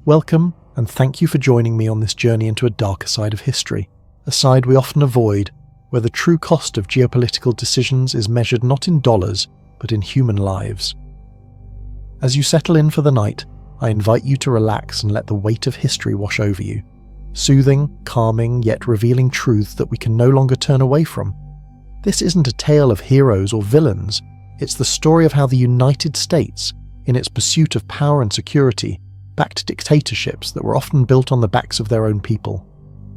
Welcome, and thank you for joining me on this journey into a darker side of history, a side we often avoid, where the true cost of geopolitical decisions is measured not in dollars, but in human lives. As you settle in for the night, I invite you to relax and let the weight of history wash over you. Soothing, calming, yet revealing truths that we can no longer turn away from. This isn't a tale of heroes or villains, it's the story of how the United States, in its pursuit of power and security, backed dictatorships that were often built on the backs of their own people.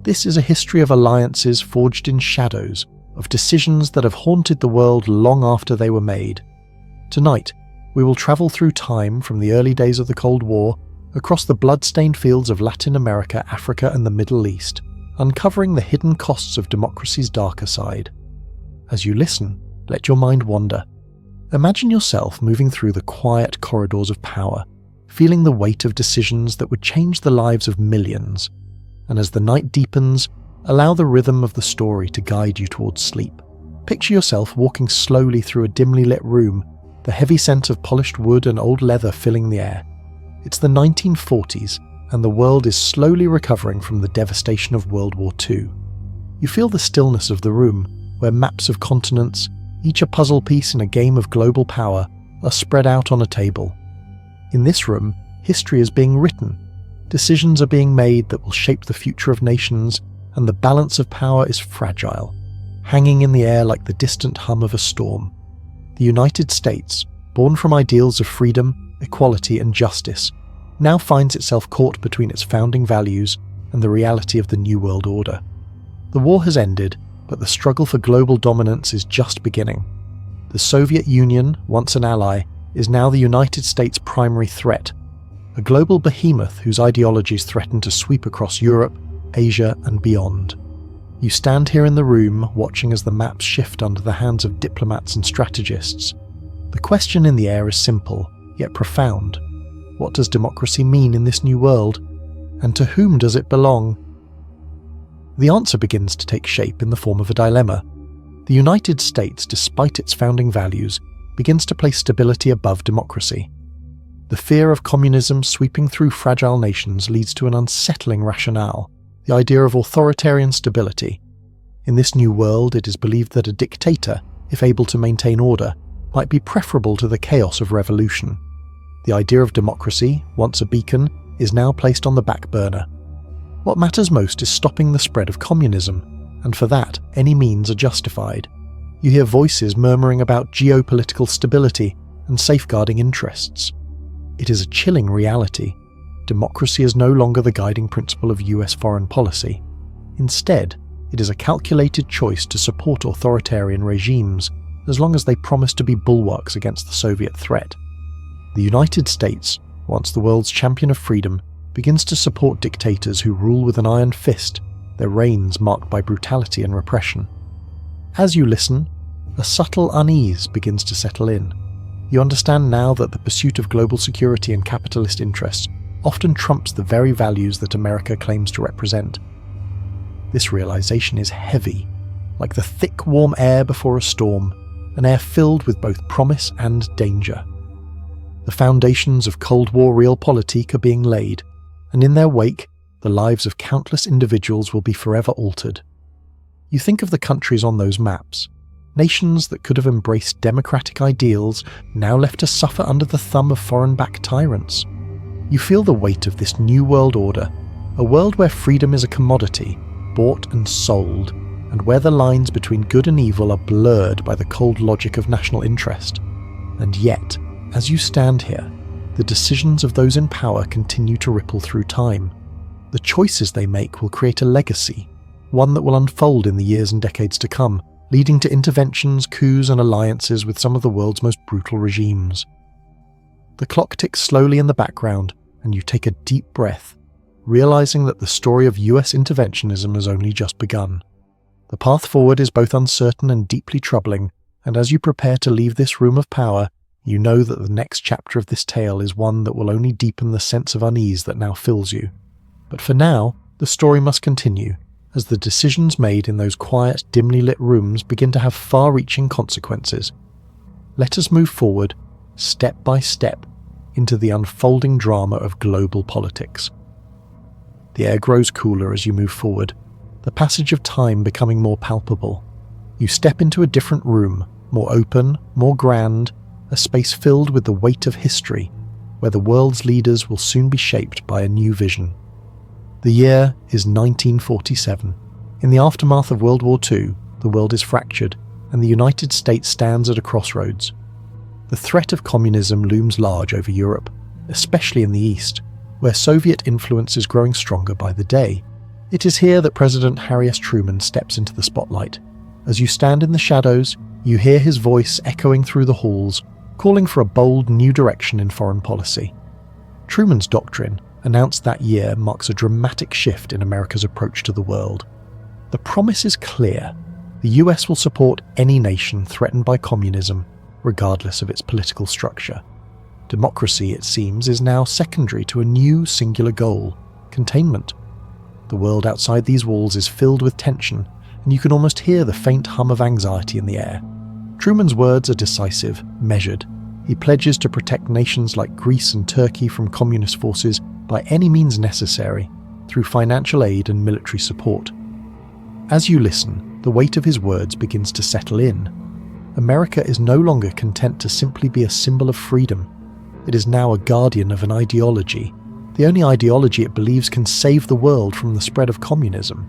This is a history of alliances forged in shadows, of decisions that have haunted the world long after they were made. Tonight, we will travel through time from the early days of the Cold War, across the blood-stained fields of Latin America, Africa and the Middle East, uncovering the hidden costs of democracy's darker side. As you listen, let your mind wander. Imagine yourself moving through the quiet corridors of power, feeling the weight of decisions that would change the lives of millions. And as the night deepens, allow the rhythm of the story to guide you towards sleep. Picture yourself walking slowly through a dimly lit room, the heavy scent of polished wood and old leather filling the air. It's the 1940s, and the world is slowly recovering from the devastation of World War II. You feel the stillness of the room, where maps of continents, each a puzzle piece in a game of global power, are spread out on a table. In this room, history is being written. Decisions are being made that will shape the future of nations, and the balance of power is fragile, hanging in the air like the distant hum of a storm. The United States, born from ideals of freedom, equality and justice, now finds itself caught between its founding values and the reality of the New World Order. The war has ended, but the struggle for global dominance is just beginning. The Soviet Union, once an ally, is now the United States' primary threat, a global behemoth whose ideologies threaten to sweep across Europe, Asia and beyond. You stand here in the room watching as the maps shift under the hands of diplomats and strategists. The question in the air is simple, yet profound. What does democracy mean in this new world? And to whom does it belong? The answer begins to take shape in the form of a dilemma. The United States, despite its founding values, begins to place stability above democracy. The fear of communism sweeping through fragile nations leads to an unsettling rationale, the idea of authoritarian stability. In this new world, it is believed that a dictator, if able to maintain order, might be preferable to the chaos of revolution. The idea of democracy, once a beacon, is now placed on the back burner. What matters most is stopping the spread of communism, and for that, any means are justified. You hear voices murmuring about geopolitical stability and safeguarding interests. It is a chilling reality. Democracy is no longer the guiding principle of US foreign policy. Instead, it is a calculated choice to support authoritarian regimes, as long as they promise to be bulwarks against the Soviet threat. The United States, once the world's champion of freedom, begins to support dictators who rule with an iron fist, their reigns marked by brutality and repression. As you listen, a subtle unease begins to settle in. You understand now that the pursuit of global security and capitalist interests often trumps the very values that America claims to represent. This realization is heavy, like the thick, warm air before a storm, an air filled with both promise and danger. The foundations of Cold War realpolitik are being laid, and in their wake, the lives of countless individuals will be forever altered. You think of the countries on those maps, nations that could have embraced democratic ideals, now left to suffer under the thumb of foreign-backed tyrants. You feel the weight of this new world order, a world where freedom is a commodity, bought and sold, and where the lines between good and evil are blurred by the cold logic of national interest. And yet, as you stand here, the decisions of those in power continue to ripple through time. The choices they make will create a legacy, one that will unfold in the years and decades to come, leading to interventions, coups and alliances with some of the world's most brutal regimes. The clock ticks slowly in the background, and you take a deep breath, realizing that the story of US interventionism has only just begun. The path forward is both uncertain and deeply troubling, and as you prepare to leave this room of power, you know that the next chapter of this tale is one that will only deepen the sense of unease that now fills you. But for now, the story must continue, as the decisions made in those quiet, dimly lit rooms begin to have far-reaching consequences. Let us move forward, step by step, into the unfolding drama of global politics. The air grows cooler as you move forward, the passage of time becoming more palpable. You step into a different room, more open, more grand, a space filled with the weight of history, where the world's leaders will soon be shaped by a new vision. The year is 1947. In the aftermath of World War II, the world is fractured, and the United States stands at a crossroads. The threat of communism looms large over Europe, especially in the East, where Soviet influence is growing stronger by the day. It is here that President Harry S. Truman steps into the spotlight. As you stand in the shadows, you hear his voice echoing through the halls, calling for a bold new direction in foreign policy. Truman's doctrine, announced that year, marks a dramatic shift in America's approach to the world. The promise is clear. The US will support any nation threatened by communism, regardless of its political structure. Democracy, it seems, is now secondary to a new singular goal: containment. The world outside these walls is filled with tension, and you can almost hear the faint hum of anxiety in the air. Truman's words are decisive, measured. He pledges to protect nations like Greece and Turkey from communist forces by any means necessary, through financial aid and military support. As you listen, the weight of his words begins to settle in. America is no longer content to simply be a symbol of freedom. It is now a guardian of an ideology, the only ideology it believes can save the world from the spread of communism.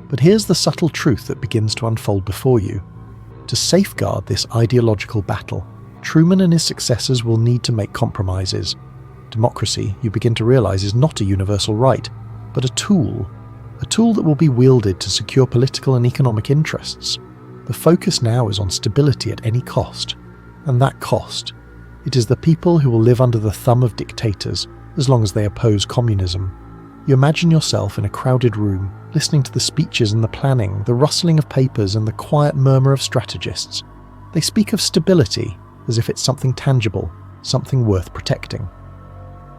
But here's the subtle truth that begins to unfold before you. To safeguard this ideological battle, Truman and his successors will need to make compromises. Democracy, you begin to realize, is not a universal right, but a tool that will be wielded to secure political and economic interests. The focus now is on stability at any cost, and that cost, it is the people who will live under the thumb of dictators as long as they oppose communism. You imagine yourself in a crowded room, listening to the speeches and the planning, the rustling of papers and the quiet murmur of strategists. They speak of stability as if it's something tangible, something worth protecting.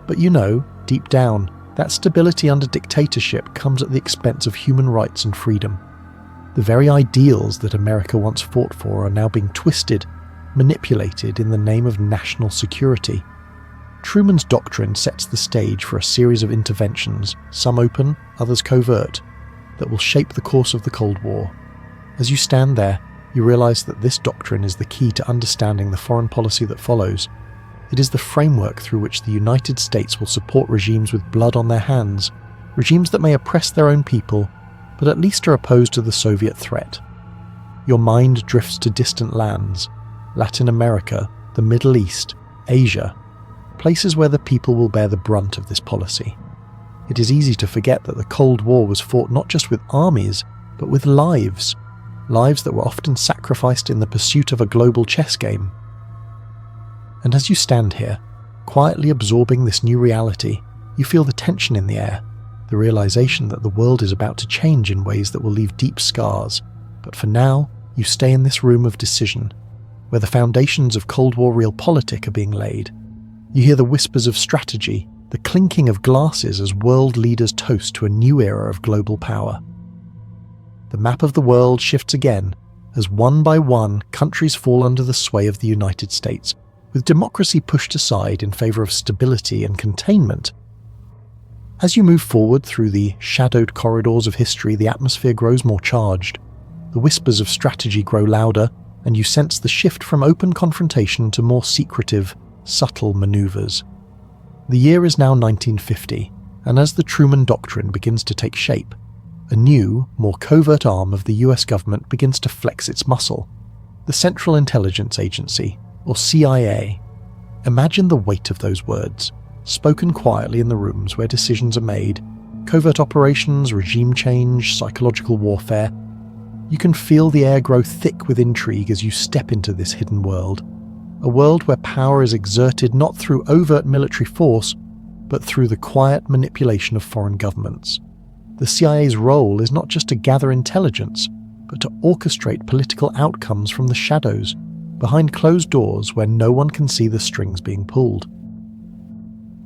But you know, deep down, that stability under dictatorship comes at the expense of human rights and freedom. The very ideals that America once fought for are now being twisted, manipulated in the name of national security. Truman's doctrine sets the stage for a series of interventions, some open, others covert, that will shape the course of the Cold War. As you stand there, you realize that this doctrine is the key to understanding the foreign policy that follows. It is the framework through which the United States will support regimes with blood on their hands, regimes that may oppress their own people, but at least are opposed to the Soviet threat. Your mind drifts to distant lands, Latin America, the Middle East, Asia, places where the people will bear the brunt of this policy. It is easy to forget that the Cold War was fought not just with armies, but with lives that were often sacrificed in the pursuit of a global chess game. And as you stand here, quietly absorbing this new reality, you feel the tension in the air, the realization that the world is about to change in ways that will leave deep scars. But for now, you stay in this room of decision, where the foundations of Cold War realpolitik are being laid. You hear the whispers of strategy, the clinking of glasses as world leaders toast to a new era of global power. The map of the world shifts again, as one by one countries fall under the sway of the United States, with democracy pushed aside in favor of stability and containment. As you move forward through the shadowed corridors of history, the atmosphere grows more charged. The whispers of strategy grow louder, and you sense the shift from open confrontation to more secretive, subtle maneuvers. The year is now 1950, and as the Truman Doctrine begins to take shape, a new, more covert arm of the US government begins to flex its muscle. The Central Intelligence Agency, or CIA. Imagine the weight of those words, spoken quietly in the rooms where decisions are made. Covert operations, regime change, psychological warfare. You can feel the air grow thick with intrigue as you step into this hidden world. A world where power is exerted not through overt military force, but through the quiet manipulation of foreign governments. The CIA's role is not just to gather intelligence, but to orchestrate political outcomes from the shadows, behind closed doors where no one can see the strings being pulled.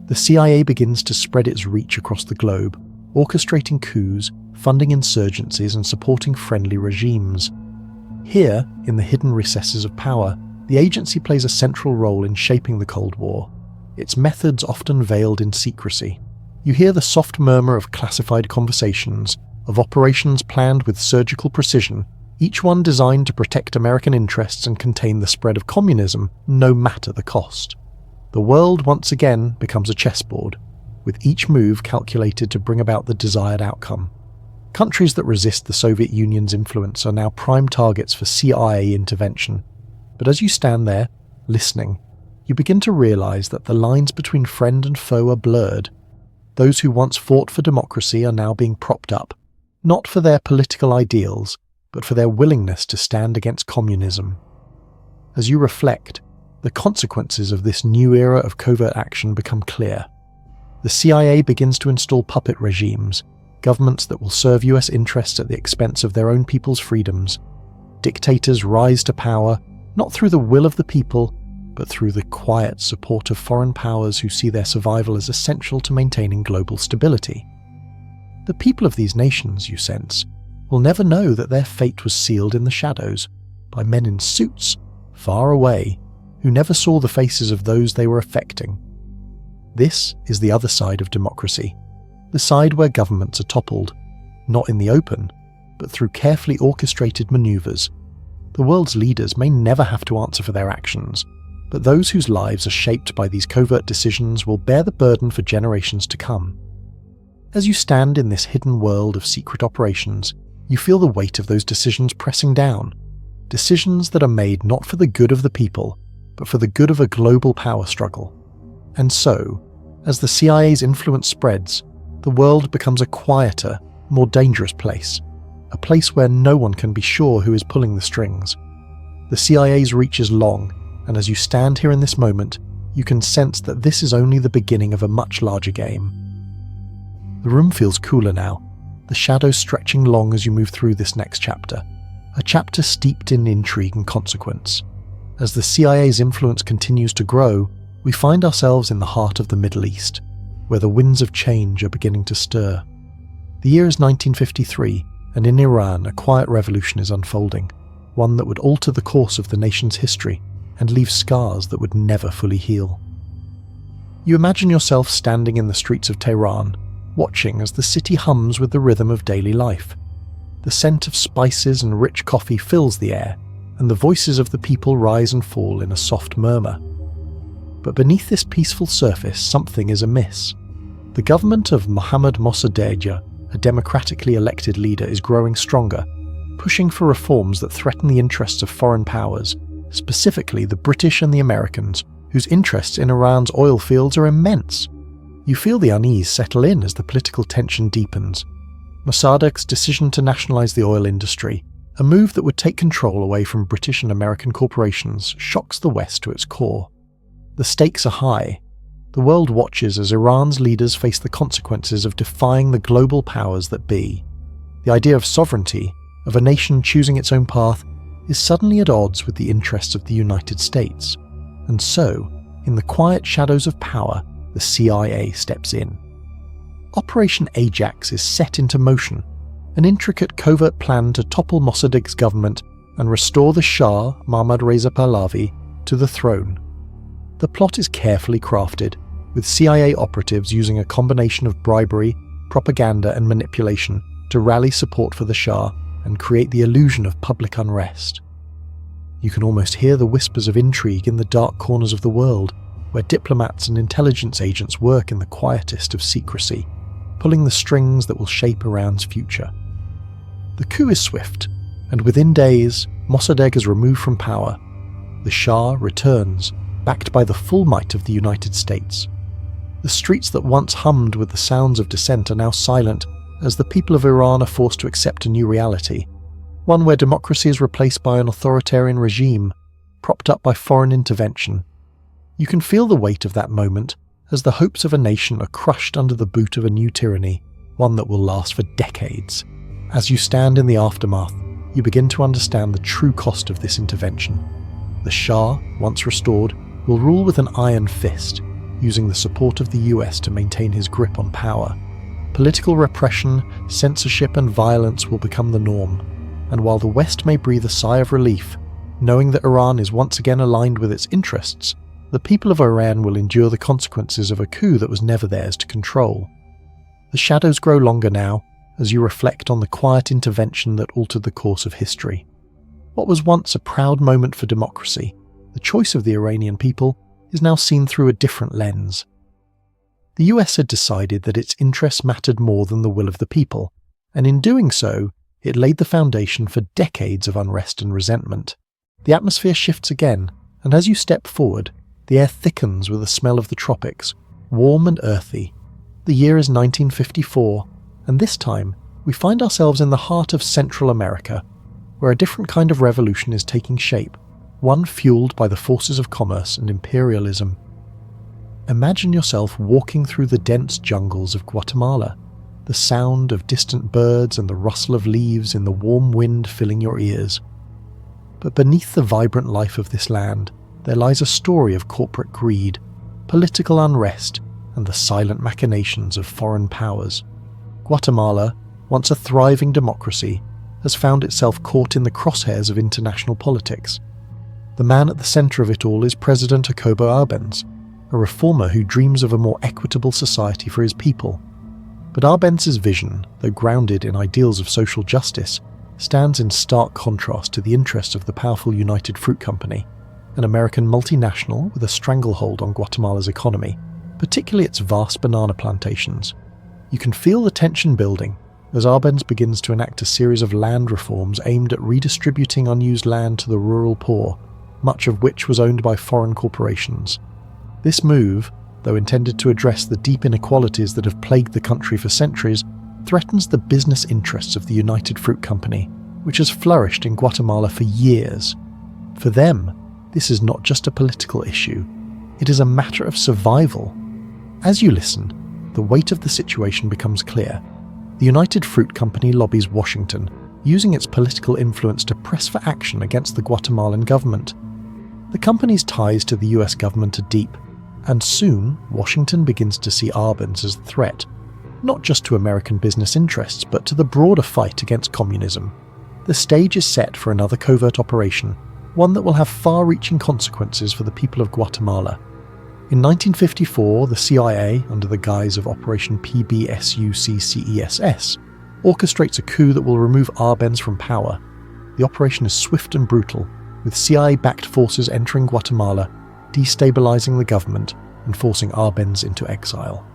The CIA begins to spread its reach across the globe, orchestrating coups, funding insurgencies and supporting friendly regimes. Here, in the hidden recesses of power, the agency plays a central role in shaping the Cold War, its methods often veiled in secrecy. You hear the soft murmur of classified conversations, of operations planned with surgical precision, each one designed to protect American interests and contain the spread of communism, no matter the cost. The world once again becomes a chessboard, with each move calculated to bring about the desired outcome. Countries that resist the Soviet Union's influence are now prime targets for CIA intervention. But as you stand there, listening, you begin to realize that the lines between friend and foe are blurred. Those who once fought for democracy are now being propped up, not for their political ideals, but for their willingness to stand against communism. As you reflect, the consequences of this new era of covert action become clear. The CIA begins to install puppet regimes, governments that will serve US interests at the expense of their own people's freedoms. Dictators rise to power, not through the will of the people, but through the quiet support of foreign powers who see their survival as essential to maintaining global stability. The people of these nations, you sense, will never know that their fate was sealed in the shadows by men in suits, far away, who never saw the faces of those they were affecting. This is the other side of democracy, the side where governments are toppled, not in the open, but through carefully orchestrated maneuvers. The world's leaders may never have to answer for their actions, but those whose lives are shaped by these covert decisions will bear the burden for generations to come. As you stand in this hidden world of secret operations, you feel the weight of those decisions pressing down. Decisions that are made not for the good of the people, but for the good of a global power struggle. And so, as the CIA's influence spreads, the world becomes a quieter, more dangerous place, a place where no one can be sure who is pulling the strings. The CIA's reach is long, and as you stand here in this moment, you can sense that this is only the beginning of a much larger game. The room feels cooler now, the shadows stretching long as you move through this next chapter, a chapter steeped in intrigue and consequence. As the CIA's influence continues to grow, we find ourselves in the heart of the Middle East, where the winds of change are beginning to stir. The year is 1953, and in Iran a quiet revolution is unfolding, one that would alter the course of the nation's history and leave scars that would never fully heal. You imagine yourself standing in the streets of Tehran, watching as the city hums with the rhythm of daily life. The scent of spices and rich coffee fills the air, and the voices of the people rise and fall in a soft murmur. But beneath this peaceful surface, something is amiss. The government of Mohammad Mossadegh, a democratically elected leader, is growing stronger, pushing for reforms that threaten the interests of foreign powers, specifically the British and the Americans, whose interests in Iran's oil fields are immense. You feel the unease settle in as the political tension deepens. Mossadegh's decision to nationalize the oil industry, a move that would take control away from British and American corporations, shocks the West to its core. The stakes are high. The world watches as Iran's leaders face the consequences of defying the global powers that be. The idea of sovereignty, of a nation choosing its own path, is suddenly at odds with the interests of the United States. And so, in the quiet shadows of power, the CIA steps in. Operation Ajax is set into motion, an intricate covert plan to topple Mossadegh's government and restore the Shah, Mohammad Reza Pahlavi, to the throne. The plot is carefully crafted, with CIA operatives using a combination of bribery, propaganda and manipulation to rally support for the Shah and create the illusion of public unrest. You can almost hear the whispers of intrigue in the dark corners of the world, where diplomats and intelligence agents work in the quietest of secrecy, pulling the strings that will shape Iran's future. The coup is swift, and within days, Mossadegh is removed from power. The Shah returns, backed by the full might of the United States. The streets that once hummed with the sounds of dissent are now silent as the people of Iran are forced to accept a new reality, one where democracy is replaced by an authoritarian regime, propped up by foreign intervention. You can feel the weight of that moment as the hopes of a nation are crushed under the boot of a new tyranny, one that will last for decades. As you stand in the aftermath, you begin to understand the true cost of this intervention. The Shah, once restored, will rule with an iron fist, using the support of the US to maintain his grip on power. Political repression, censorship and violence will become the norm, and while the West may breathe a sigh of relief, knowing that Iran is once again aligned with its interests, the people of Iran will endure the consequences of a coup that was never theirs to control. The shadows grow longer now as you reflect on the quiet intervention that altered the course of history. What was once a proud moment for democracy, the choice of the Iranian people, is now seen through a different lens. The US had decided that its interests mattered more than the will of the people, and in doing so, it laid the foundation for decades of unrest and resentment. The atmosphere shifts again, and as you step forward, the air thickens with the smell of the tropics, warm and earthy. The year is 1954, and this time we find ourselves in the heart of Central America, where a different kind of revolution is taking shape, one fueled by the forces of commerce and imperialism. Imagine yourself walking through the dense jungles of Guatemala, the sound of distant birds and the rustle of leaves in the warm wind filling your ears. But beneath the vibrant life of this land, there lies a story of corporate greed, political unrest, and the silent machinations of foreign powers. Guatemala, once a thriving democracy, has found itself caught in the crosshairs of international politics. The man at the centre of it all is President Jacobo Arbenz, a reformer who dreams of a more equitable society for his people. But Arbenz's vision, though grounded in ideals of social justice, stands in stark contrast to the interests of the powerful United Fruit Company, an American multinational with a stranglehold on Guatemala's economy, particularly its vast banana plantations. You can feel the tension building as Arbenz begins to enact a series of land reforms aimed at redistributing unused land to the rural poor, much of which was owned by foreign corporations. This move, though intended to address the deep inequalities that have plagued the country for centuries, threatens the business interests of the United Fruit Company, which has flourished in Guatemala for years. For them, this is not just a political issue, it is a matter of survival. As you listen, the weight of the situation becomes clear. The United Fruit Company lobbies Washington, using its political influence to press for action against the Guatemalan government. The company's ties to the US government are deep, and soon Washington begins to see Arbenz as a threat, not just to American business interests, but to the broader fight against communism. The stage is set for another covert operation, one that will have far-reaching consequences for the people of Guatemala. In 1954, the CIA, under the guise of Operation PBSUCCESS, orchestrates a coup that will remove Arbenz from power. The operation is swift and brutal, with CIA-backed forces entering Guatemala, destabilizing the government and forcing Arbenz into exile.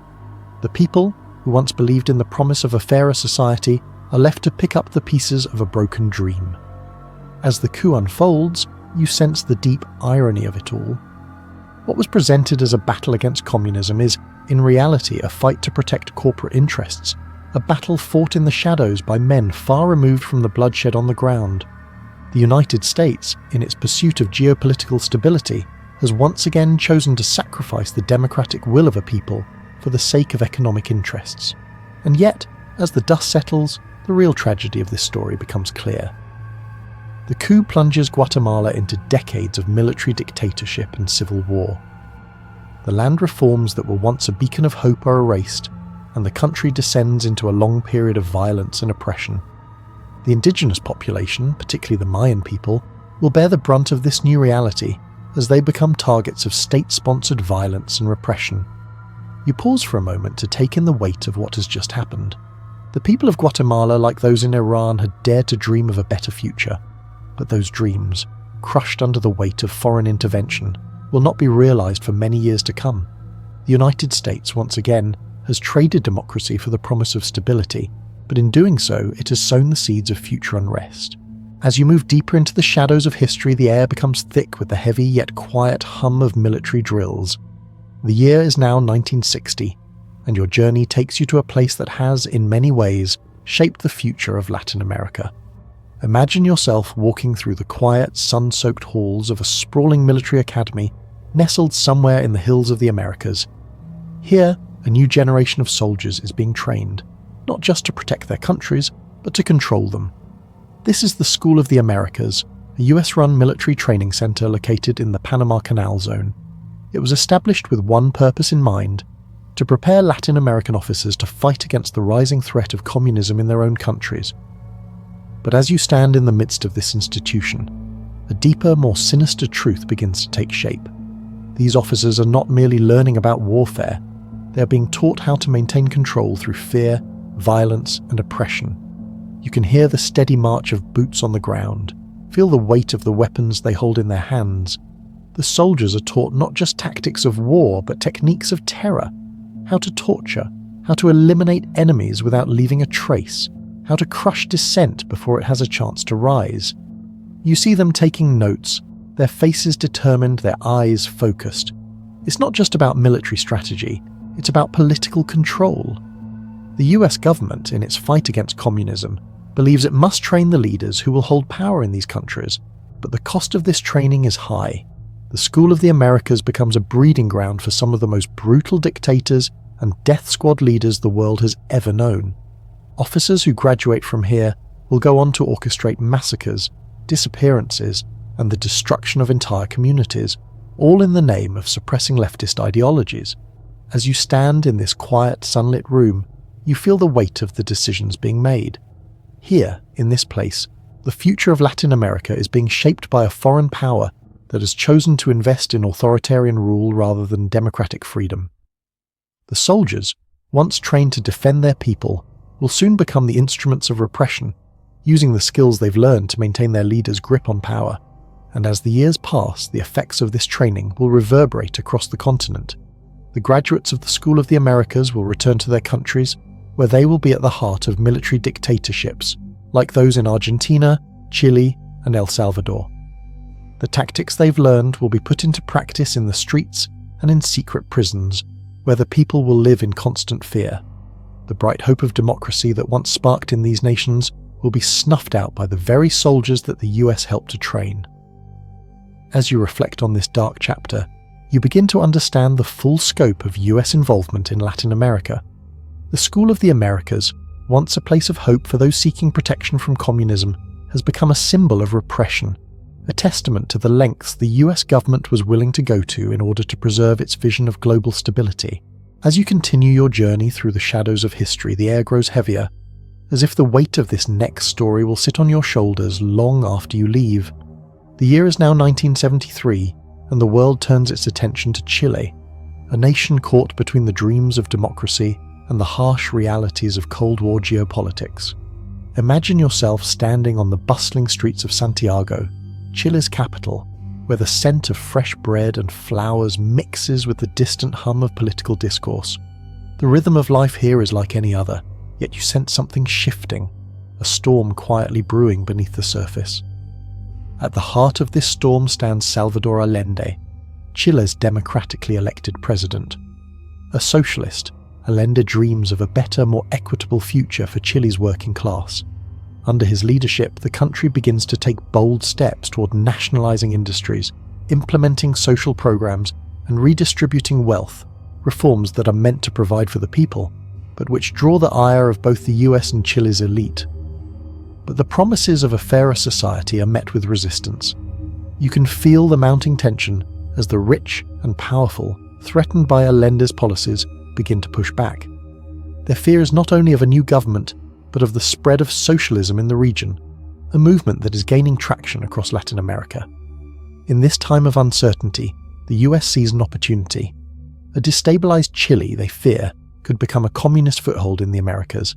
The people, who once believed in the promise of a fairer society, are left to pick up the pieces of a broken dream. As the coup unfolds, you sense the deep irony of it all. What was presented as a battle against communism is, in reality, a fight to protect corporate interests, a battle fought in the shadows by men far removed from the bloodshed on the ground. The United States, in its pursuit of geopolitical stability, has once again chosen to sacrifice the democratic will of a people for the sake of economic interests. And yet, as the dust settles, the real tragedy of this story becomes clear. The coup plunges Guatemala into decades of military dictatorship and civil war. The land reforms that were once a beacon of hope are erased, and the country descends into a long period of violence and oppression. The indigenous population, particularly the Mayan people, will bear the brunt of this new reality as they become targets of state-sponsored violence and repression. You pause for a moment to take in the weight of what has just happened. The people of Guatemala, like those in Iran, had dared to dream of a better future, but those dreams, crushed under the weight of foreign intervention, will not be realized for many years to come. The United States, once again, has traded democracy for the promise of stability, but in doing so, it has sown the seeds of future unrest. As you move deeper into the shadows of history, the air becomes thick with the heavy yet quiet hum of military drills. The year is now 1960, and your journey takes you to a place that has, in many ways, shaped the future of Latin America. Imagine yourself walking through the quiet, sun-soaked halls of a sprawling military academy nestled somewhere in the hills of the Americas. Here, a new generation of soldiers is being trained, not just to protect their countries, but to control them. This is the School of the Americas, a US-run military training center located in the Panama Canal Zone. It was established with one purpose in mind: to prepare Latin American officers to fight against the rising threat of communism in their own countries. But as you stand in the midst of this institution, a deeper, more sinister truth begins to take shape. These officers are not merely learning about warfare, They are being taught how to maintain control through fear, violence, and oppression. You can hear the steady march of boots on the ground, feel the weight of the weapons they hold in their hands. The soldiers are taught not just tactics of war, but techniques of terror, how to torture, how to eliminate enemies without leaving a trace, how to crush dissent before it has a chance to rise. You see them taking notes, their faces determined, their eyes focused. It's not just about military strategy, it's about political control. The US government, in its fight against communism, believes it must train the leaders who will hold power in these countries, but the cost of this training is high. The School of the Americas becomes a breeding ground for some of the most brutal dictators and death squad leaders the world has ever known. Officers who graduate from here will go on to orchestrate massacres, disappearances, and the destruction of entire communities, all in the name of suppressing leftist ideologies. As you stand in this quiet, sunlit room, you feel the weight of the decisions being made. Here, in this place, the future of Latin America is being shaped by a foreign power that has chosen to invest in authoritarian rule rather than democratic freedom. The soldiers, once trained to defend their people, will soon become the instruments of repression, using the skills they've learned to maintain their leaders' grip on power. And as the years pass, the effects of this training will reverberate across the continent. The graduates of the School of the Americas will return to their countries, where they will be at the heart of military dictatorships, like those in Argentina, Chile, and El Salvador. The tactics they've learned will be put into practice in the streets and in secret prisons, where the people will live in constant fear. The bright hope of democracy that once sparked in these nations will be snuffed out by the very soldiers that the US helped to train. As you reflect on this dark chapter, you begin to understand the full scope of US involvement in Latin America. The School of the Americas, once a place of hope for those seeking protection from communism, has become a symbol of repression, a testament to the lengths the US government was willing to go to in order to preserve its vision of global stability. As you continue your journey through the shadows of history, the air grows heavier, as if the weight of this next story will sit on your shoulders long after you leave. The year is now 1973, and the world turns its attention to Chile, a nation caught between the dreams of democracy and the harsh realities of Cold War geopolitics. Imagine yourself standing on the bustling streets of Santiago, Chile's capital, where the scent of fresh bread and flowers mixes with the distant hum of political discourse. The rhythm of life here is like any other, yet you sense something shifting, a storm quietly brewing beneath the surface. At the heart of this storm stands Salvador Allende, Chile's democratically elected president. A socialist, Allende dreams of a better, more equitable future for Chile's working class. Under his leadership, the country begins to take bold steps toward nationalizing industries, implementing social programs, and redistributing wealth, reforms that are meant to provide for the people, but which draw the ire of both the US and Chile's elite. But the promises of a fairer society are met with resistance. You can feel the mounting tension as the rich and powerful, threatened by Allende's policies, begin to push back. Their fear is not only of a new government, but of the spread of socialism in the region, a movement that is gaining traction across Latin America. In this time of uncertainty, the US sees an opportunity. A destabilized Chile, they fear, could become a communist foothold in the Americas.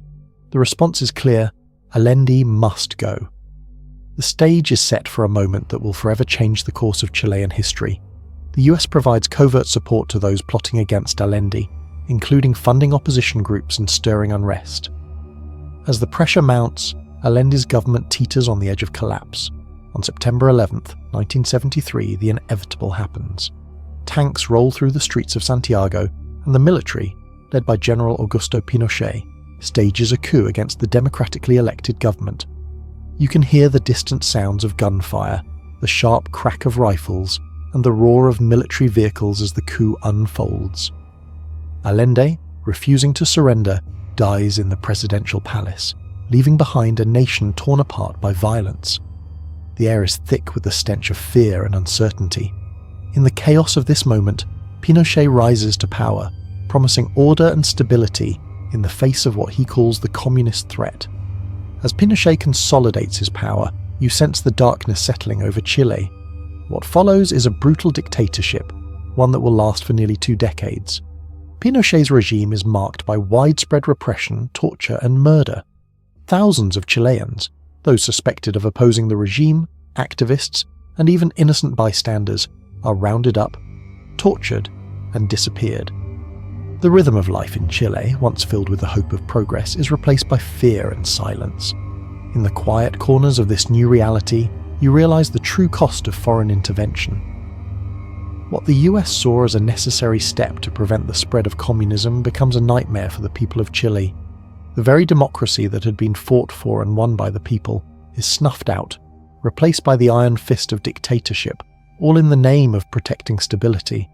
The response is clear: Allende must go. The stage is set for a moment that will forever change the course of Chilean history. The US provides covert support to those plotting against Allende, including funding opposition groups and stirring unrest. As the pressure mounts, Allende's government teeters on the edge of collapse. On September 11th, 1973, the inevitable happens. Tanks roll through the streets of Santiago, and the military, led by General Augusto Pinochet, stages a coup against the democratically elected government. You can hear the distant sounds of gunfire, the sharp crack of rifles, and the roar of military vehicles as the coup unfolds. Allende, refusing to surrender, dies in the presidential palace, leaving behind a nation torn apart by violence. The air is thick with the stench of fear and uncertainty. In the chaos of this moment, Pinochet rises to power, promising order and stability in the face of what he calls the communist threat. As Pinochet consolidates his power, you sense the darkness settling over Chile. What follows is a brutal dictatorship, one that will last for nearly 2 decades. Pinochet's regime is marked by widespread repression, torture, and murder. Thousands of Chileans, those suspected of opposing the regime, activists, and even innocent bystanders, are rounded up, tortured, and disappeared. The rhythm of life in Chile, once filled with the hope of progress, is replaced by fear and silence. In the quiet corners of this new reality, you realize the true cost of foreign intervention. What the US saw as a necessary step to prevent the spread of communism becomes a nightmare for the people of Chile. The very democracy that had been fought for and won by the people is snuffed out, replaced by the iron fist of dictatorship, all in the name of protecting stability.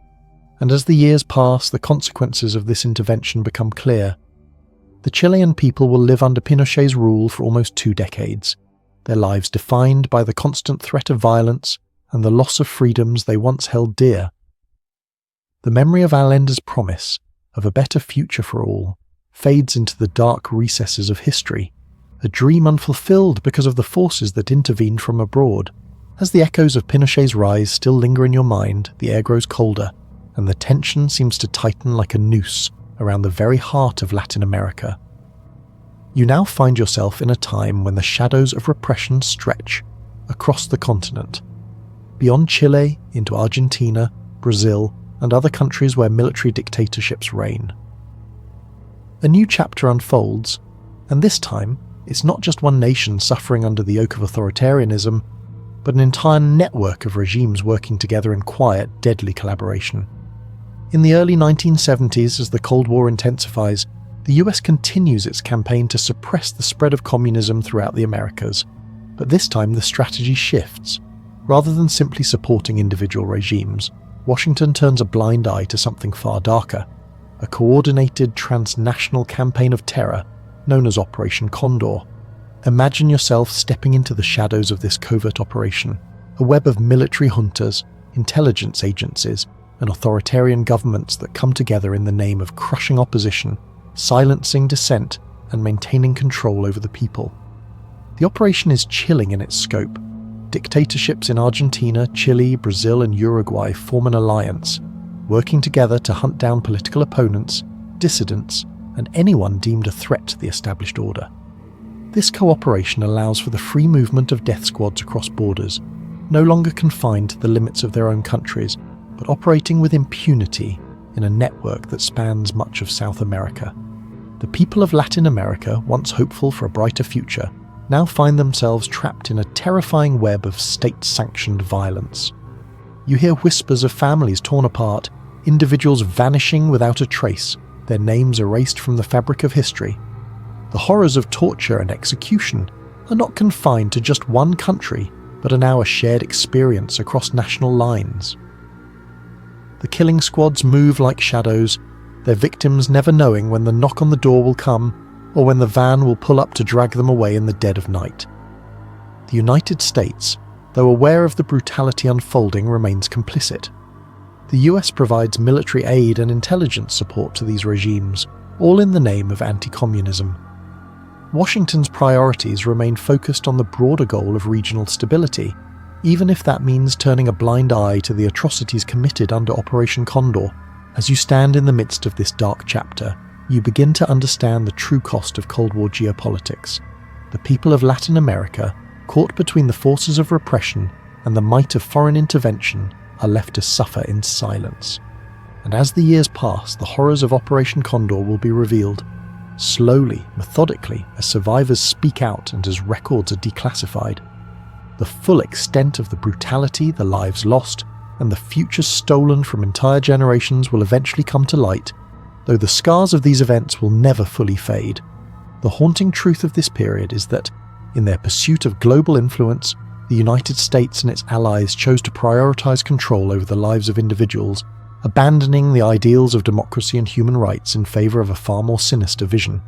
And as the years pass, the consequences of this intervention become clear. The Chilean people will live under Pinochet's rule for almost 2 decades, their lives defined by the constant threat of violence and the loss of freedoms they once held dear. The memory of Allende's promise of a better future for all fades into the dark recesses of history, a dream unfulfilled because of the forces that intervened from abroad. As the echoes of Pinochet's rise still linger in your mind, the air grows colder, and the tension seems to tighten like a noose around the very heart of Latin America. You now find yourself in a time when the shadows of repression stretch across the continent, beyond Chile into Argentina, Brazil, and other countries where military dictatorships reign. A new chapter unfolds, and this time it's not just one nation suffering under the yoke of authoritarianism, but an entire network of regimes working together in quiet, deadly collaboration. In the early 1970s, as the Cold War intensifies, the US continues its campaign to suppress the spread of communism throughout the Americas. But this time the strategy shifts. Rather than simply supporting individual regimes, Washington turns a blind eye to something far darker, a coordinated transnational campaign of terror known as Operation Condor. Imagine yourself stepping into the shadows of this covert operation, a web of military juntas, intelligence agencies, and authoritarian governments that come together in the name of crushing opposition, silencing dissent, and maintaining control over the people. The operation is chilling in its scope. Dictatorships in Argentina, Chile, Brazil, and Uruguay form an alliance, working together to hunt down political opponents, dissidents, and anyone deemed a threat to the established order. This cooperation allows for the free movement of death squads across borders, no longer confined to the limits of their own countries, but operating with impunity in a network that spans much of South America. The people of Latin America, once hopeful for a brighter future, now find themselves trapped in a terrifying web of state-sanctioned violence. You hear whispers of families torn apart, individuals vanishing without a trace, their names erased from the fabric of history. The horrors of torture and execution are not confined to just one country, but are now a shared experience across national lines. The killing squads move like shadows, their victims never knowing when the knock on the door will come or when the van will pull up to drag them away in the dead of night. The United States, though aware of the brutality unfolding, remains complicit. The US provides military aid and intelligence support to these regimes, all in the name of anti-communism. Washington's priorities remain focused on the broader goal of regional stability, even if that means turning a blind eye to the atrocities committed under Operation Condor. As you stand in the midst of this dark chapter, you begin to understand the true cost of Cold War geopolitics. The people of Latin America, caught between the forces of repression and the might of foreign intervention, are left to suffer in silence. And as the years pass, the horrors of Operation Condor will be revealed. Slowly, methodically, as survivors speak out and as records are declassified. The full extent of the brutality, the lives lost, and the futures stolen from entire generations will eventually come to light, though the scars of these events will never fully fade. The haunting truth of this period is that, in their pursuit of global influence, the United States and its allies chose to prioritize control over the lives of individuals, abandoning the ideals of democracy and human rights in favor of a far more sinister vision.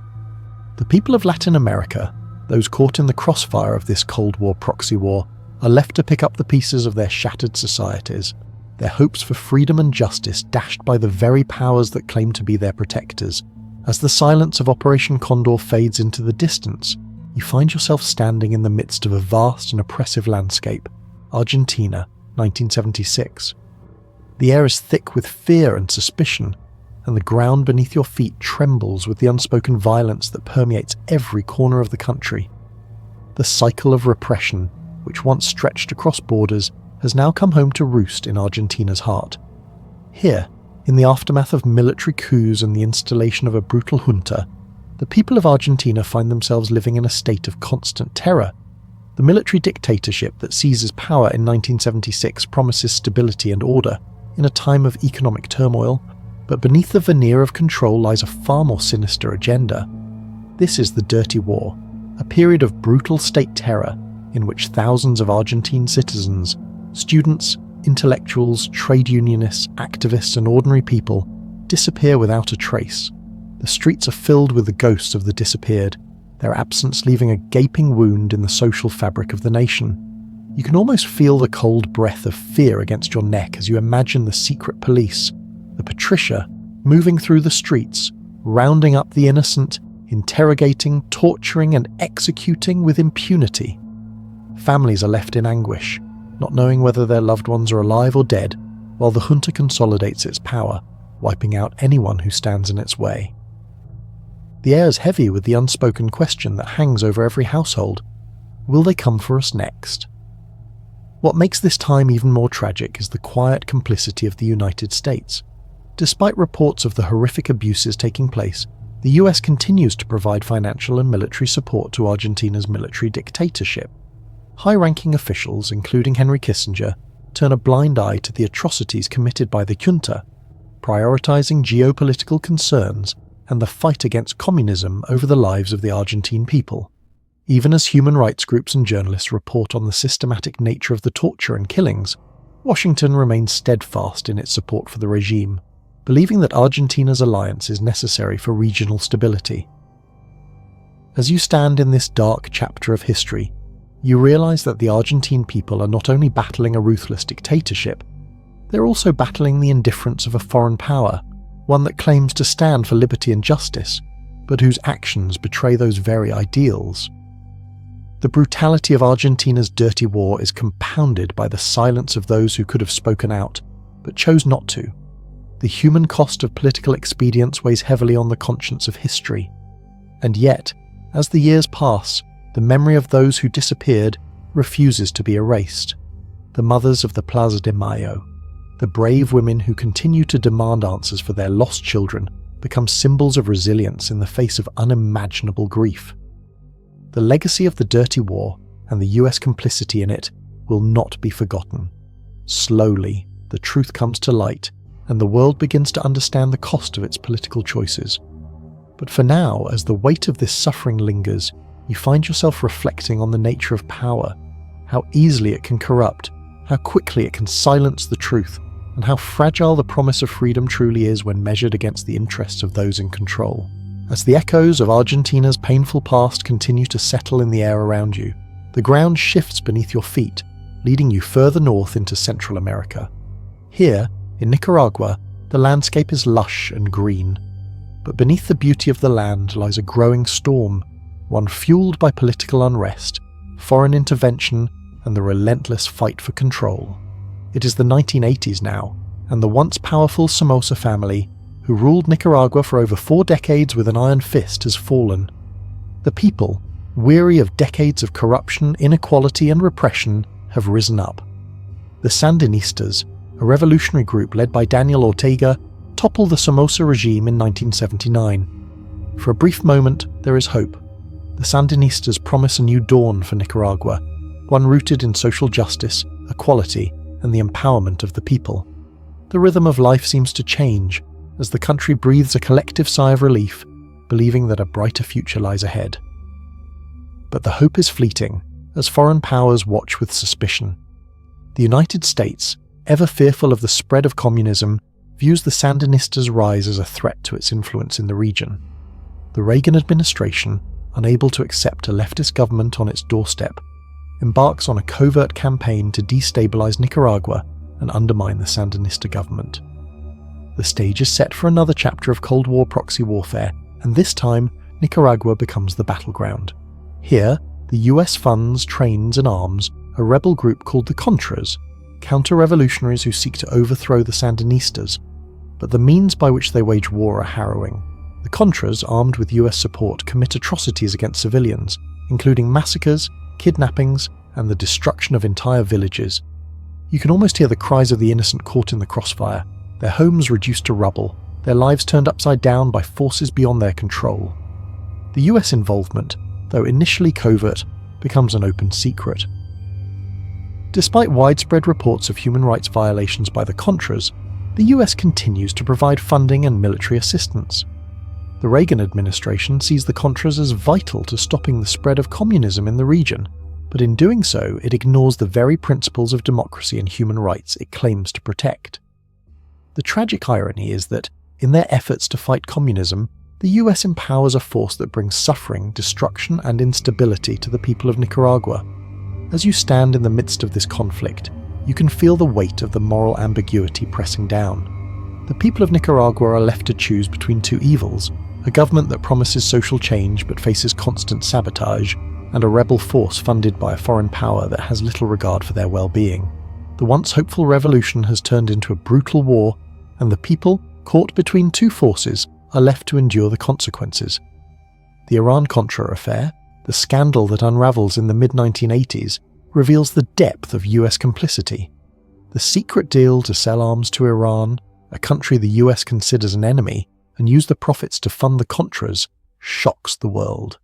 The people of Latin America, those caught in the crossfire of this Cold War proxy war, are left to pick up the pieces of their shattered societies, their hopes for freedom and justice dashed by the very powers that claim to be their protectors. As the silence of Operation Condor fades into the distance, you find yourself standing in the midst of a vast and oppressive landscape, Argentina, 1976. The air is thick with fear and suspicion, and the ground beneath your feet trembles with the unspoken violence that permeates every corner of the country. The cycle of repression, which once stretched across borders, has now come home to roost in Argentina's heart. Here, in the aftermath of military coups and the installation of a brutal junta, the people of Argentina find themselves living in a state of constant terror. The military dictatorship that seizes power in 1976 promises stability and order in a time of economic turmoil, but beneath the veneer of control lies a far more sinister agenda. This is the Dirty War, a period of brutal state terror in which thousands of Argentine citizens, students, intellectuals, trade unionists, activists and ordinary people disappear without a trace. The streets are filled with the ghosts of the disappeared, their absence leaving a gaping wound in the social fabric of the nation. You can almost feel the cold breath of fear against your neck as you imagine the secret police, the Patricia, moving through the streets, rounding up the innocent, interrogating, torturing and executing with impunity. Families are left in anguish, not knowing whether their loved ones are alive or dead, while the junta consolidates its power, wiping out anyone who stands in its way. The air is heavy with the unspoken question that hangs over every household. Will they come for us next? What makes this time even more tragic is the quiet complicity of the United States. Despite reports of the horrific abuses taking place, the US continues to provide financial and military support to Argentina's military dictatorship. High-ranking officials, including Henry Kissinger, turn a blind eye to the atrocities committed by the junta, prioritizing geopolitical concerns and the fight against communism over the lives of the Argentine people. Even as human rights groups and journalists report on the systematic nature of the torture and killings, Washington remains steadfast in its support for the regime, believing that Argentina's alliance is necessary for regional stability. As you stand in this dark chapter of history, you realize that the Argentine people are not only battling a ruthless dictatorship, they're also battling the indifference of a foreign power, one that claims to stand for liberty and justice, but whose actions betray those very ideals. The brutality of Argentina's dirty war is compounded by the silence of those who could have spoken out, but chose not to. The human cost of political expedience weighs heavily on the conscience of history. And yet, as the years pass, the memory of those who disappeared refuses to be erased. The mothers of the Plaza de Mayo, the brave women who continue to demand answers for their lost children, become symbols of resilience in the face of unimaginable grief. The legacy of the Dirty War and the US complicity in it will not be forgotten. Slowly, the truth comes to light, and the world begins to understand the cost of its political choices. But for now, as the weight of this suffering lingers, you find yourself reflecting on the nature of power, how easily it can corrupt, how quickly it can silence the truth, and how fragile the promise of freedom truly is when measured against the interests of those in control. As the echoes of Argentina's painful past continue to settle in the air around you, the ground shifts beneath your feet, leading you further north into Central America. Here, in Nicaragua, the landscape is lush and green, but beneath the beauty of the land lies a growing storm, one fueled by political unrest, foreign intervention, and the relentless fight for control. It is the 1980s now, and the once powerful Somoza family, who ruled Nicaragua for over 4 decades with an iron fist, has fallen. The people, weary of decades of corruption, inequality and repression, have risen up. The Sandinistas, a revolutionary group led by Daniel Ortega, topple the Somoza regime in 1979. For a brief moment, there is hope. The Sandinistas promise a new dawn for Nicaragua, one rooted in social justice, equality, and the empowerment of the people. The rhythm of life seems to change as the country breathes a collective sigh of relief, believing that a brighter future lies ahead. But the hope is fleeting as foreign powers watch with suspicion. The United States, ever fearful of the spread of communism, views the Sandinistas' rise as a threat to its influence in the region. The Reagan administration, unable to accept a leftist government on its doorstep, embarks on a covert campaign to destabilize Nicaragua and undermine the Sandinista government. The stage is set for another chapter of Cold War proxy warfare, and this time Nicaragua becomes the battleground. Here, the US funds, trains and arms a rebel group called the Contras, counter-revolutionaries who seek to overthrow the Sandinistas. but the means by which they wage war are harrowing. The Contras, armed with US support, commit atrocities against civilians, including massacres, kidnappings, and the destruction of entire villages. You can almost hear the cries of the innocent caught in the crossfire, their homes reduced to rubble, their lives turned upside down by forces beyond their control. The US involvement, though initially covert, becomes an open secret. Despite widespread reports of human rights violations by the Contras, the US continues to provide funding and military assistance. The Reagan administration sees the Contras as vital to stopping the spread of communism in the region, but in doing so, it ignores the very principles of democracy and human rights it claims to protect. The tragic irony is that, in their efforts to fight communism, the US empowers a force that brings suffering, destruction, and instability to the people of Nicaragua. As you stand in the midst of this conflict, you can feel the weight of the moral ambiguity pressing down. The people of Nicaragua are left to choose between two evils: a government that promises social change but faces constant sabotage, and a rebel force funded by a foreign power that has little regard for their well-being. The once hopeful revolution has turned into a brutal war, and the people, caught between two forces, are left to endure the consequences. The Iran-Contra affair, the scandal that unravels in the mid-1980s, reveals the depth of US complicity. The secret deal to sell arms to Iran, a country the US considers an enemy, and use the profits to fund the Contras, shocks the world.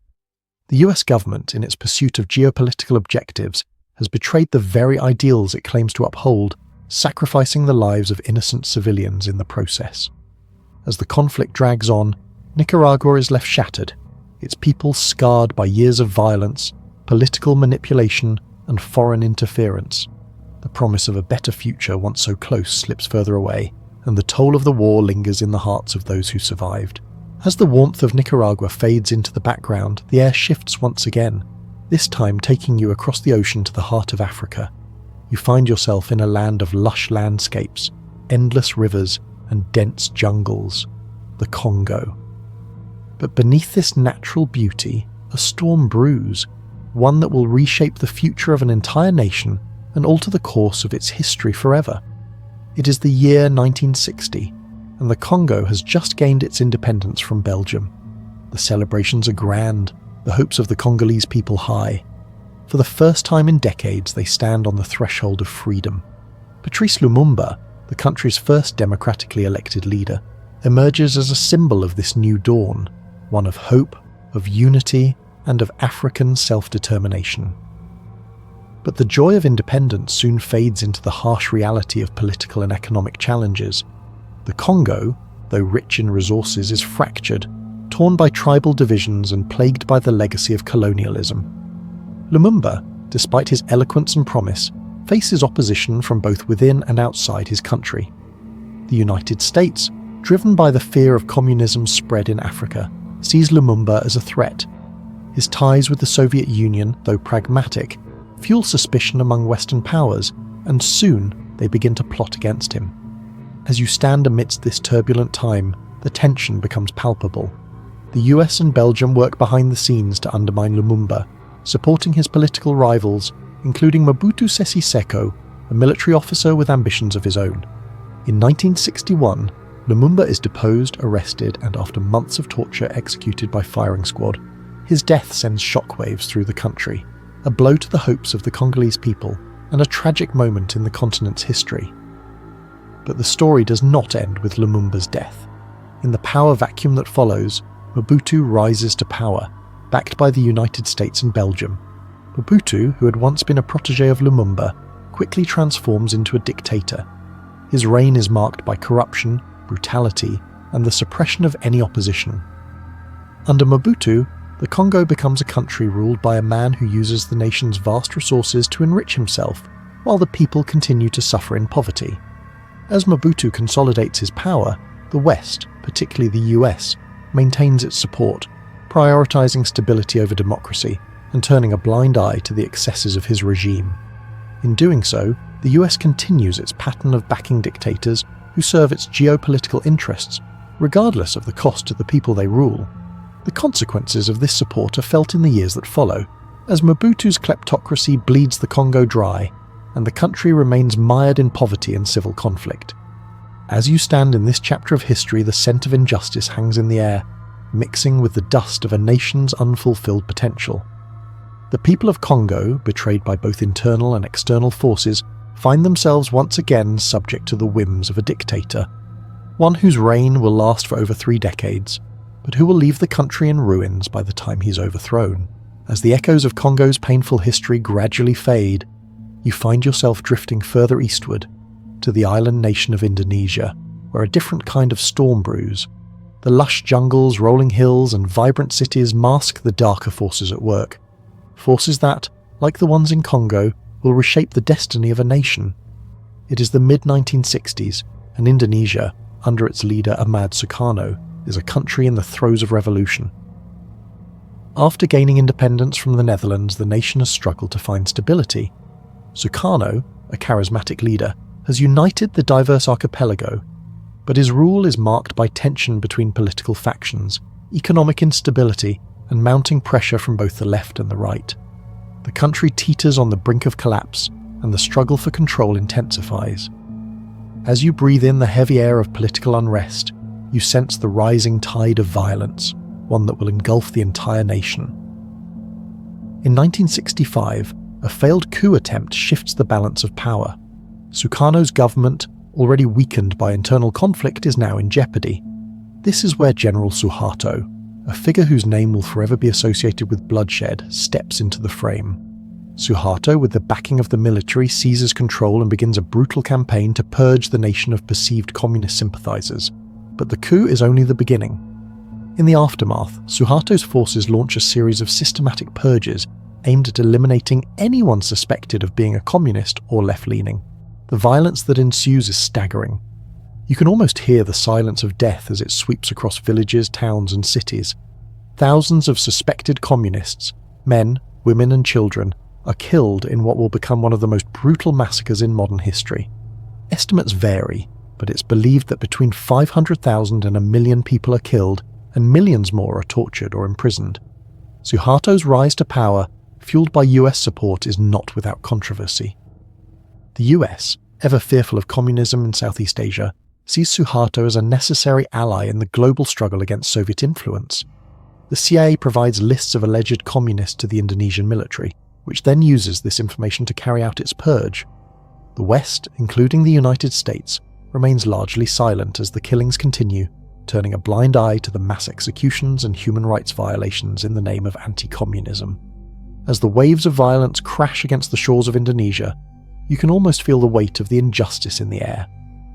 The US government, in its pursuit of geopolitical objectives, has betrayed the very ideals it claims to uphold, sacrificing the lives of innocent civilians in the process. As the conflict drags on, Nicaragua is left shattered, its people scarred by years of violence, political manipulation, and foreign interference. The promise of a better future once so close slips further away, and the toll of the war lingers in the hearts of those who survived. As the warmth of Nicaragua fades into the background, the air shifts once again, this time taking you across the ocean to the heart of Africa. You find yourself in a land of lush landscapes, endless rivers, and dense jungles, the Congo. But beneath this natural beauty, a storm brews, one that will reshape the future of an entire nation and alter the course of its history forever. It is the year 1960, and the Congo has just gained its independence from Belgium. The celebrations are grand, the hopes of the Congolese people high. For the first time in decades, they stand on the threshold of freedom. Patrice Lumumba, the country's first democratically elected leader, emerges as a symbol of this new dawn, one of hope, of unity, and of African self-determination. But the joy of independence soon fades into the harsh reality of political and economic challenges. The Congo, though rich in resources, is fractured, torn by tribal divisions and plagued by the legacy of colonialism. Lumumba, despite his eloquence and promise, faces opposition from both within and outside his country. The United States, driven by the fear of communism's spread in Africa, sees Lumumba as a threat. His ties with the Soviet Union, though pragmatic, fuel suspicion among Western powers, and soon they begin to plot against him. As you stand amidst this turbulent time, the tension becomes palpable. The US and Belgium work behind the scenes to undermine Lumumba, supporting his political rivals, including Mobutu Sese Seko, a military officer with ambitions of his own. In 1961, Lumumba is deposed, arrested, and after months of torture executed by firing squad. His death sends shockwaves through the country, a blow to the hopes of the Congolese people, and a tragic moment in the continent's history. But the story does not end with Lumumba's death. In the power vacuum that follows, Mobutu rises to power, backed by the United States and Belgium. Mobutu, who had once been a protege of Lumumba, quickly transforms into a dictator. His reign is marked by corruption, brutality, and the suppression of any opposition. Under Mobutu, the Congo becomes a country ruled by a man who uses the nation's vast resources to enrich himself, while the people continue to suffer in poverty. As Mobutu consolidates his power, the West, particularly the US, maintains its support, prioritizing stability over democracy and turning a blind eye to the excesses of his regime. In doing so, the US continues its pattern of backing dictators who serve its geopolitical interests, regardless of the cost to the people they rule. The consequences of this support are felt in the years that follow, as Mobutu's kleptocracy bleeds the Congo dry, and the country remains mired in poverty and civil conflict. As you stand in this chapter of history, the scent of injustice hangs in the air, mixing with the dust of a nation's unfulfilled potential. The people of Congo, betrayed by both internal and external forces, find themselves once again subject to the whims of a dictator, one whose reign will last for over 3 decades, but who will leave the country in ruins by the time he's overthrown. As the echoes of Congo's painful history gradually fade, you find yourself drifting further eastward, to the island nation of Indonesia, where a different kind of storm brews. The lush jungles, rolling hills, and vibrant cities mask the darker forces at work. Forces that, like the ones in Congo, will reshape the destiny of a nation. It is the mid-1960s, and Indonesia, under its leader Ahmad Sukarno, is a country in the throes of revolution. After gaining independence from the Netherlands, the nation has struggled to find stability. Sukarno, a charismatic leader, has united the diverse archipelago, but his rule is marked by tension between political factions, economic instability, and mounting pressure from both the left and the right. The country teeters on the brink of collapse, and the struggle for control intensifies. As you breathe in the heavy air of political unrest, you sense the rising tide of violence, one that will engulf the entire nation. In 1965, a failed coup attempt shifts the balance of power. Sukarno's government, already weakened by internal conflict, is now in jeopardy. This is where General Suharto, a figure whose name will forever be associated with bloodshed, steps into the frame. Suharto, with the backing of the military, seizes control and begins a brutal campaign to purge the nation of perceived communist sympathizers. But the coup is only the beginning. In the aftermath, Suharto's forces launch a series of systematic purges aimed at eliminating anyone suspected of being a communist or left-leaning. The violence that ensues is staggering. You can almost hear the silence of death as it sweeps across villages, towns, and cities. Thousands of suspected communists, men, women, and children, are killed in what will become one of the most brutal massacres in modern history. Estimates vary, but it's believed that between 500,000 and 1 million people are killed, and millions more are tortured or imprisoned. Suharto's rise to power, fueled by US support, is not without controversy. The US, ever fearful of communism in Southeast Asia, sees Suharto as a necessary ally in the global struggle against Soviet influence. The CIA provides lists of alleged communists to the Indonesian military, which then uses this information to carry out its purge. The West, including the United States, remains largely silent as the killings continue, turning a blind eye to the mass executions and human rights violations in the name of anti-communism. As the waves of violence crash against the shores of Indonesia, you can almost feel the weight of the injustice in the air.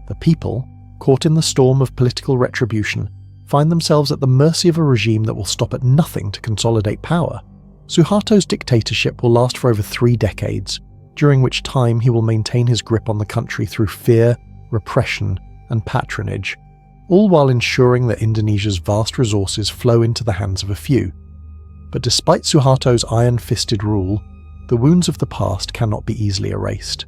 The people, caught in the storm of political retribution, find themselves at the mercy of a regime that will stop at nothing to consolidate power. Suharto's dictatorship will last for over 3 decades, during which time he will maintain his grip on the country through fear, repression, and patronage, all while ensuring that Indonesia's vast resources flow into the hands of a few. But despite Suharto's iron-fisted rule, the wounds of the past cannot be easily erased.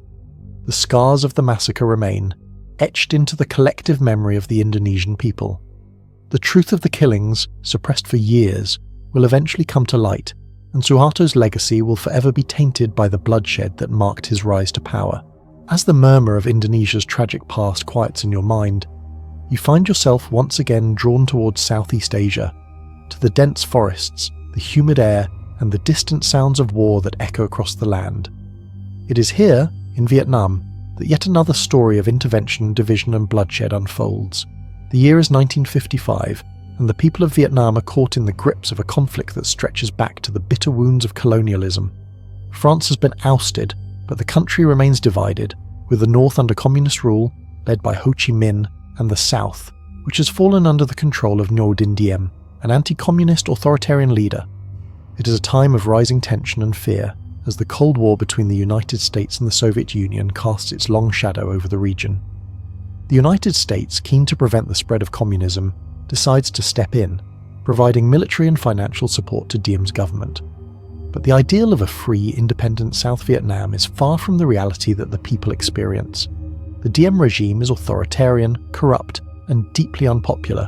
The scars of the massacre remain, etched into the collective memory of the Indonesian people. The truth of the killings, suppressed for years, will eventually come to light, and Suharto's legacy will forever be tainted by the bloodshed that marked his rise to power. As the murmur of Indonesia's tragic past quiets in your mind, you find yourself once again drawn towards Southeast Asia, to the dense forests, the humid air, and the distant sounds of war that echo across the land. It is here, in Vietnam, that yet another story of intervention, division, and bloodshed unfolds. The year is 1955, and the people of Vietnam are caught in the grips of a conflict that stretches back to the bitter wounds of colonialism. France has been ousted, but the country remains divided, with the north under communist rule, led by Ho Chi Minh, and the south, which has fallen under the control of Ngo Dinh Diem, an anti-communist authoritarian leader. It is a time of rising tension and fear, as the Cold War between the United States and the Soviet Union casts its long shadow over the region. The United States, keen to prevent the spread of communism, decides to step in, providing military and financial support to Diem's government. But the ideal of a free, independent South Vietnam is far from the reality that the people experience. The Diem regime is authoritarian, corrupt, and deeply unpopular.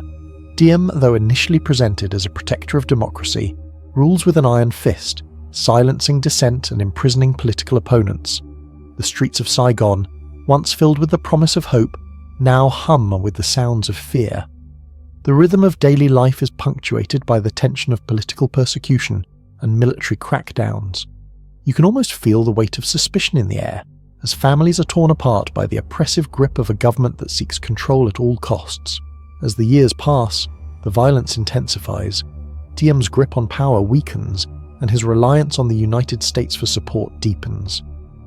Diem, though initially presented as a protector of democracy, rules with an iron fist, silencing dissent and imprisoning political opponents. The streets of Saigon, once filled with the promise of hope, now hum with the sounds of fear. The rhythm of daily life is punctuated by the tension of political persecution and military crackdowns. You can almost feel the weight of suspicion in the air, as families are torn apart by the oppressive grip of a government that seeks control at all costs. As the years pass, the violence intensifies, Diem's grip on power weakens, and his reliance on the United States for support deepens.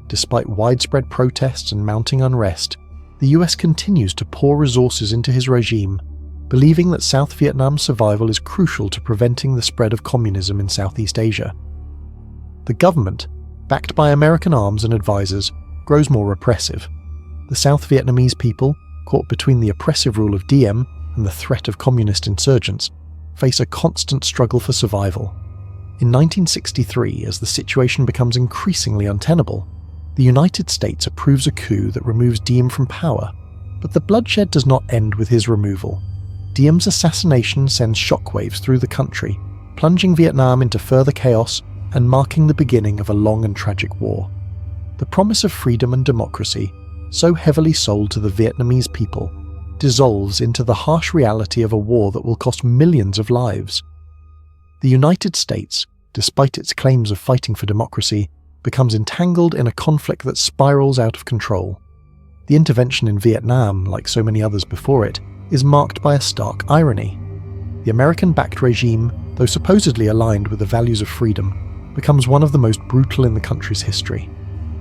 Despite widespread protests and mounting unrest, the US continues to pour resources into his regime, believing that South Vietnam's survival is crucial to preventing the spread of communism in Southeast Asia. The government, backed by American arms and advisors, grows more repressive. The South Vietnamese people, caught between the oppressive rule of Diem and the threat of communist insurgents, face a constant struggle for survival. In 1963, as the situation becomes increasingly untenable, the United States approves a coup that removes Diem from power, but the bloodshed does not end with his removal. Diem's assassination sends shockwaves through the country, plunging Vietnam into further chaos and marking the beginning of a long and tragic war. The promise of freedom and democracy, so heavily sold to the Vietnamese people, dissolves into the harsh reality of a war that will cost millions of lives. The United States, despite its claims of fighting for democracy, becomes entangled in a conflict that spirals out of control. The intervention in Vietnam, like so many others before it, is marked by a stark irony. The American-backed regime, though supposedly aligned with the values of freedom, becomes one of the most brutal in the country's history.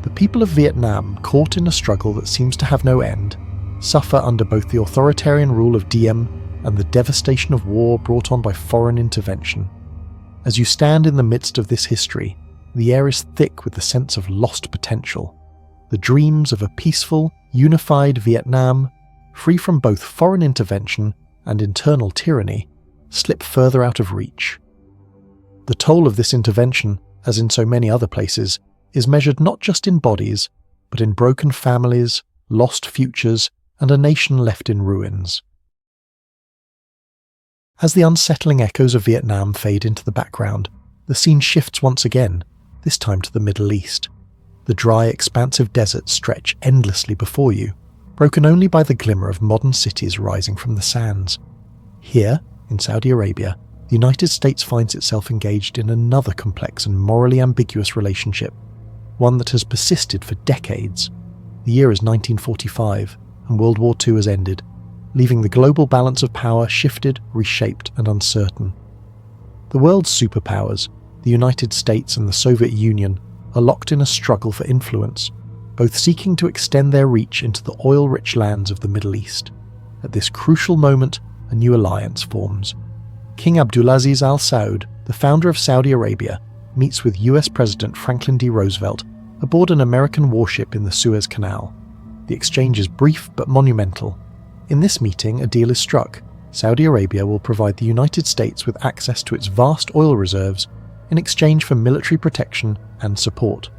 The people of Vietnam, caught in a struggle that seems to have no end, suffer under both the authoritarian rule of Diem and the devastation of war brought on by foreign intervention. As you stand in the midst of this history, the air is thick with the sense of lost potential. The dreams of a peaceful, unified Vietnam, free from both foreign intervention and internal tyranny, slip further out of reach. The toll of this intervention, as in so many other places, is measured not just in bodies, but in broken families, lost futures, and a nation left in ruins. As the unsettling echoes of Vietnam fade into the background, the scene shifts once again, this time to the Middle East. The dry, expansive deserts stretch endlessly before you, broken only by the glimmer of modern cities rising from the sands. Here, in Saudi Arabia, the United States finds itself engaged in another complex and morally ambiguous relationship, one that has persisted for decades. The year is 1945, and World War II has ended, leaving the global balance of power shifted, reshaped, and uncertain. The world's superpowers, the United States and the Soviet Union, are locked in a struggle for influence, both seeking to extend their reach into the oil-rich lands of the Middle East. At this crucial moment, a new alliance forms. King Abdulaziz Al Saud, the founder of Saudi Arabia, meets with US President Franklin D. Roosevelt aboard an American warship in the Suez Canal. The exchange is brief but monumental. In this meeting, a deal is struck. Saudi Arabia will provide the United States with access to its vast oil reserves in exchange for military protection and support.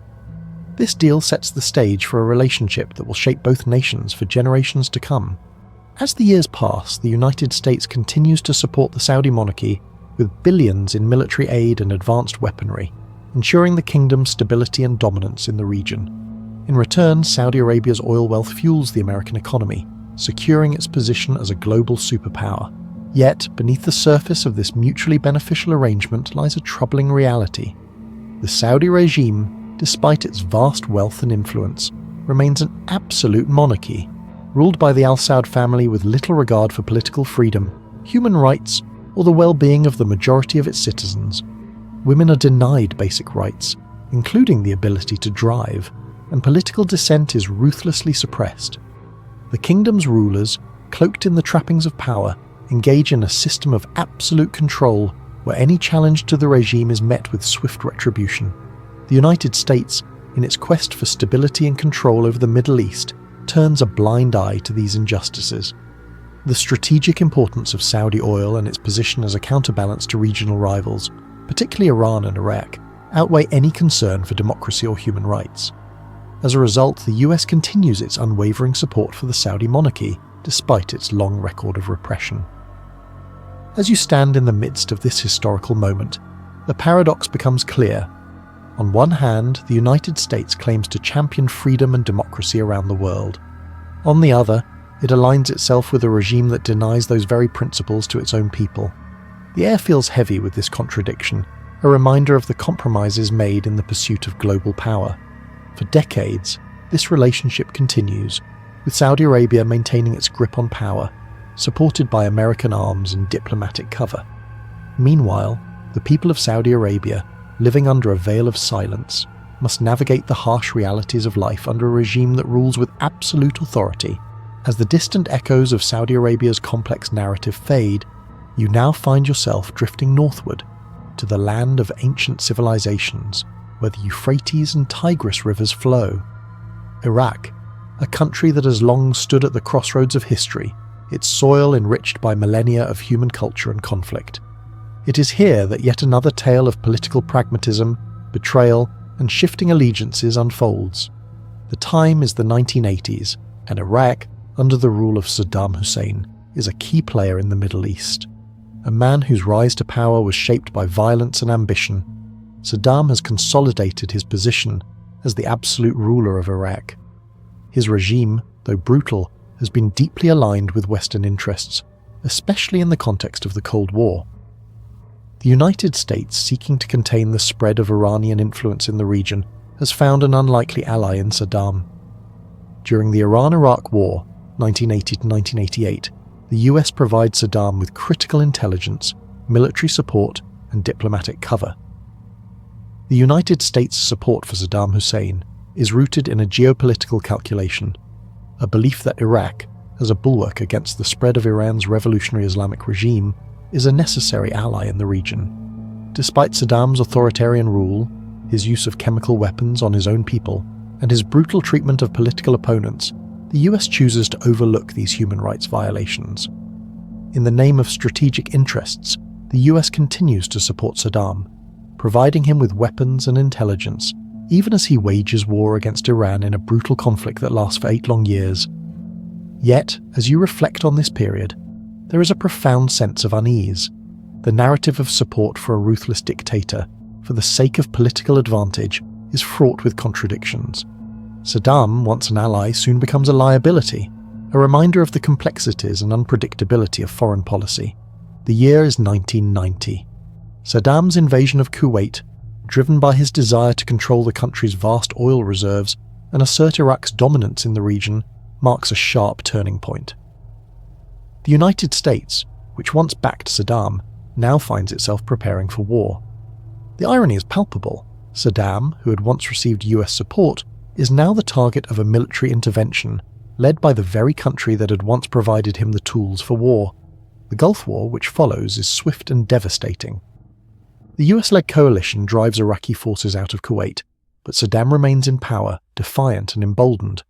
This deal sets the stage for a relationship that will shape both nations for generations to come. As the years pass, the United States continues to support the Saudi monarchy with billions in military aid and advanced weaponry, ensuring the kingdom's stability and dominance in the region. In return, Saudi Arabia's oil wealth fuels the American economy, securing its position as a global superpower. Yet, beneath the surface of this mutually beneficial arrangement lies a troubling reality. The Saudi regime, despite its vast wealth and influence, remains an absolute monarchy, ruled by the Al Saud family with little regard for political freedom, human rights, or the well-being of the majority of its citizens. Women are denied basic rights, including the ability to drive, and political dissent is ruthlessly suppressed. The kingdom's rulers, cloaked in the trappings of power, engage in a system of absolute control where any challenge to the regime is met with swift retribution. The United States, in its quest for stability and control over the Middle East, turns a blind eye to these injustices. The strategic importance of Saudi oil and its position as a counterbalance to regional rivals, particularly Iran and Iraq, outweigh any concern for democracy or human rights. As a result, the US continues its unwavering support for the Saudi monarchy, despite its long record of repression. As you stand in the midst of this historical moment, the paradox becomes clear. On one hand, the United States claims to champion freedom and democracy around the world. On the other, it aligns itself with a regime that denies those very principles to its own people. The air feels heavy with this contradiction, a reminder of the compromises made in the pursuit of global power. For decades, this relationship continues, with Saudi Arabia maintaining its grip on power, supported by American arms and diplomatic cover. Meanwhile, the people of Saudi Arabia, living under a veil of silence, must navigate the harsh realities of life under a regime that rules with absolute authority. As the distant echoes of Saudi Arabia's complex narrative fade, you now find yourself drifting northward to the land of ancient civilizations where the Euphrates and Tigris rivers flow. Iraq, a country that has long stood at the crossroads of history, its soil enriched by millennia of human culture and conflict. It is here that yet another tale of political pragmatism, betrayal, and shifting allegiances unfolds. The time is the 1980s, and Iraq, under the rule of Saddam Hussein, is a key player in the Middle East. A man whose rise to power was shaped by violence and ambition, Saddam has consolidated his position as the absolute ruler of Iraq. His regime, though brutal, has been deeply aligned with Western interests, especially in the context of the Cold War. The United States, seeking to contain the spread of Iranian influence in the region, has found an unlikely ally in Saddam. During the Iran-Iraq War, 1980 to 1988, the US provides Saddam with critical intelligence, military support, and diplomatic cover. The United States' support for Saddam Hussein is rooted in a geopolitical calculation, a belief that Iraq, as a bulwark against the spread of Iran's revolutionary Islamic regime, is a necessary ally in the region. Despite Saddam's authoritarian rule, his use of chemical weapons on his own people, and his brutal treatment of political opponents, the US chooses to overlook these human rights violations. In the name of strategic interests, the US continues to support Saddam, providing him with weapons and intelligence, even as he wages war against Iran in a brutal conflict that lasts for 8 long years. Yet, as you reflect on this period, there is a profound sense of unease. The narrative of support for a ruthless dictator, for the sake of political advantage, is fraught with contradictions. Saddam, once an ally, soon becomes a liability, a reminder of the complexities and unpredictability of foreign policy. The year is 1990. Saddam's invasion of Kuwait, driven by his desire to control the country's vast oil reserves and assert Iraq's dominance in the region, marks a sharp turning point. The United States, which once backed Saddam, now finds itself preparing for war. The irony is palpable. Saddam, who had once received US support, is now the target of a military intervention led by the very country that had once provided him the tools for war. The Gulf War, which follows, is swift and devastating. The US-led coalition drives Iraqi forces out of Kuwait, but Saddam remains in power, defiant and emboldened.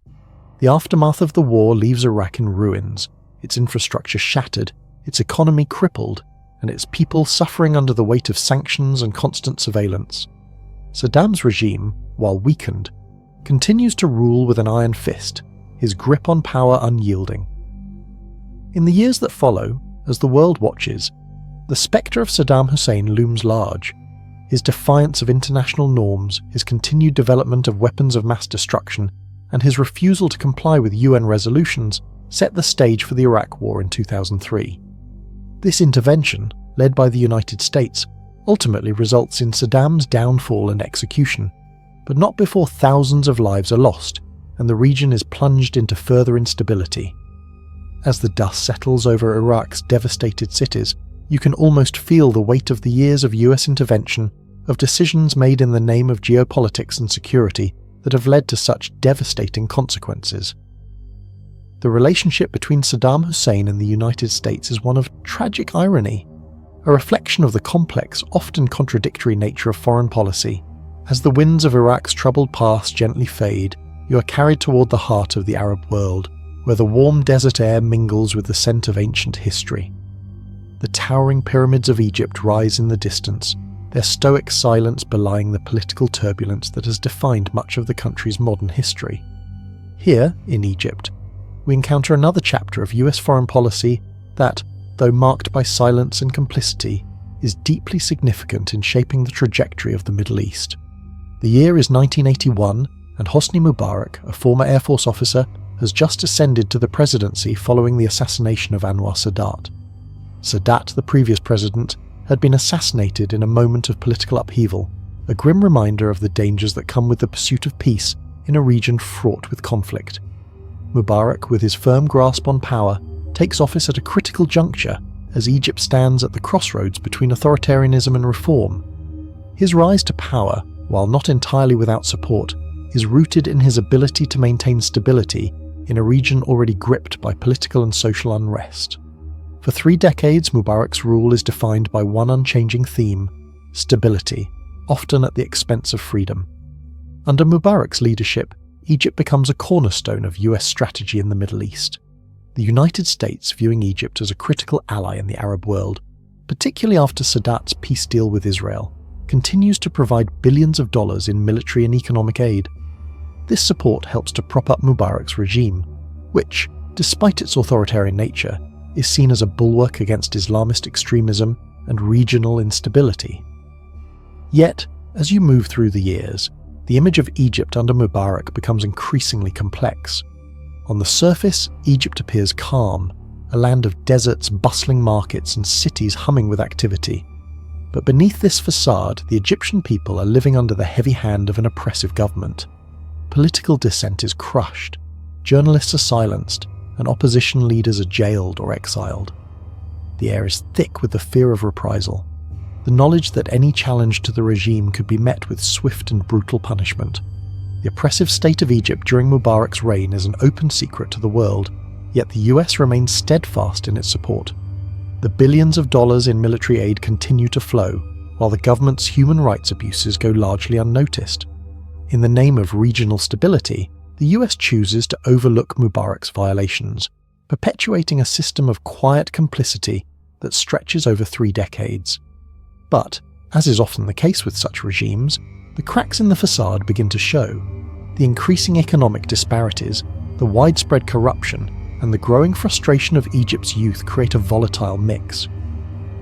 The aftermath of the war leaves Iraq in ruins, its infrastructure shattered, its economy crippled, and its people suffering under the weight of sanctions and constant surveillance. Saddam's regime, while weakened, continues to rule with an iron fist, his grip on power unyielding. In the years that follow, as the world watches, the spectre of Saddam Hussein looms large. His defiance of international norms, his continued development of weapons of mass destruction, and his refusal to comply with UN resolutions set the stage for the Iraq War in 2003. This intervention, led by the United States, ultimately results in Saddam's downfall and execution, but not before thousands of lives are lost and the region is plunged into further instability. As the dust settles over Iraq's devastated cities, you can almost feel the weight of the years of US intervention, of decisions made in the name of geopolitics and security that have led to such devastating consequences. The relationship between Saddam Hussein and the United States is one of tragic irony, a reflection of the complex, often contradictory nature of foreign policy. As the winds of Iraq's troubled past gently fade, you are carried toward the heart of the Arab world, where the warm desert air mingles with the scent of ancient history. The towering pyramids of Egypt rise in the distance, their stoic silence belying the political turbulence that has defined much of the country's modern history. Here, in Egypt, we encounter another chapter of US foreign policy that, though marked by silence and complicity, is deeply significant in shaping the trajectory of the Middle East. The year is 1981, and Hosni Mubarak, a former Air Force officer, has just ascended to the presidency following the assassination of Anwar Sadat. Sadat, the previous president, had been assassinated in a moment of political upheaval, a grim reminder of the dangers that come with the pursuit of peace in a region fraught with conflict. Mubarak, with his firm grasp on power, takes office at a critical juncture as Egypt stands at the crossroads between authoritarianism and reform. His rise to power, while not entirely without support, is rooted in his ability to maintain stability in a region already gripped by political and social unrest. For 3 decades, Mubarak's rule is defined by one unchanging theme: stability, often at the expense of freedom. Under Mubarak's leadership, Egypt becomes a cornerstone of US strategy in the Middle East. The United States, viewing Egypt as a critical ally in the Arab world, particularly after Sadat's peace deal with Israel, continues to provide billions of dollars in military and economic aid. This support helps to prop up Mubarak's regime, which, despite its authoritarian nature, is seen as a bulwark against Islamist extremism and regional instability. Yet, as you move through the years, the image of Egypt under Mubarak becomes increasingly complex. On the surface, Egypt appears calm, a land of deserts, bustling markets, and cities humming with activity. But beneath this facade, the Egyptian people are living under the heavy hand of an oppressive government. Political dissent is crushed, journalists are silenced, and opposition leaders are jailed or exiled. The air is thick with the fear of reprisal, the knowledge that any challenge to the regime could be met with swift and brutal punishment. The oppressive state of Egypt during Mubarak's reign is an open secret to the world, yet the US remains steadfast in its support. The billions of dollars in military aid continue to flow, while the government's human rights abuses go largely unnoticed. In the name of regional stability, the US chooses to overlook Mubarak's violations, perpetuating a system of quiet complicity that stretches over 3 decades. But, as is often the case with such regimes, the cracks in the facade begin to show. The increasing economic disparities, the widespread corruption, and the growing frustration of Egypt's youth create a volatile mix.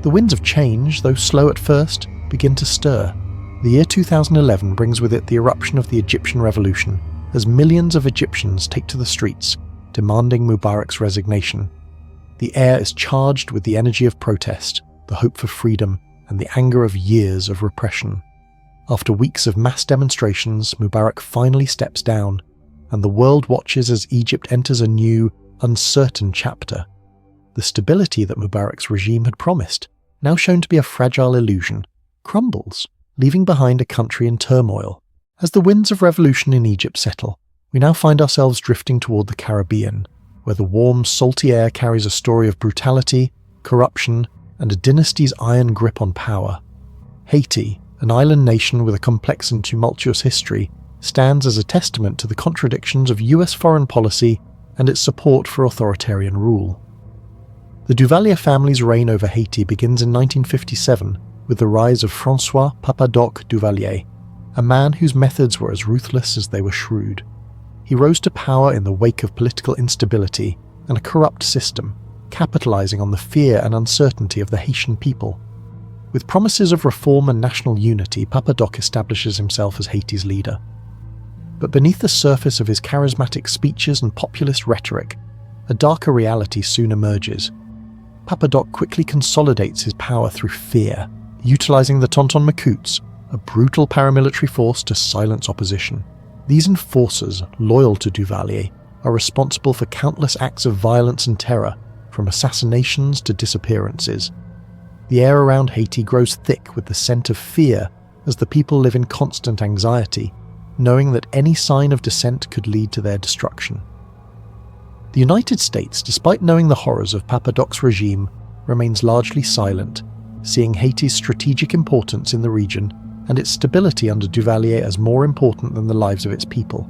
The winds of change, though slow at first, begin to stir. The year 2011 brings with it the eruption of the Egyptian Revolution, as millions of Egyptians take to the streets, demanding Mubarak's resignation. The air is charged with the energy of protest, the hope for freedom, and the anger of years of repression. After weeks of mass demonstrations, Mubarak finally steps down, and the world watches as Egypt enters a new, uncertain chapter. The stability that Mubarak's regime had promised, now shown to be a fragile illusion, crumbles, leaving behind a country in turmoil. As the winds of revolution in Egypt settle, we now find ourselves drifting toward the Caribbean, where the warm, salty air carries a story of brutality, corruption, and a dynasty's iron grip on power. Haiti, an island nation with a complex and tumultuous history, stands as a testament to the contradictions of US foreign policy and its support for authoritarian rule. The Duvalier family's reign over Haiti begins in 1957 with the rise of François Papa-Doc Duvalier, a man whose methods were as ruthless as they were shrewd. He rose to power in the wake of political instability and a corrupt system, capitalizing on the fear and uncertainty of the Haitian people. With promises of reform and national unity, Papa-Doc establishes himself as Haiti's leader. But beneath the surface of his charismatic speeches and populist rhetoric, a darker reality soon emerges. Papa-Doc quickly consolidates his power through fear, utilizing the Tonton Macoutes, a brutal paramilitary force to silence opposition. These enforcers, loyal to Duvalier, are responsible for countless acts of violence and terror, from assassinations to disappearances. The air around Haiti grows thick with the scent of fear as the people live in constant anxiety, knowing that any sign of dissent could lead to their destruction. The United States, despite knowing the horrors of Papa-Doc's regime, remains largely silent, seeing Haiti's strategic importance in the region and its stability under Duvalier as more important than the lives of its people.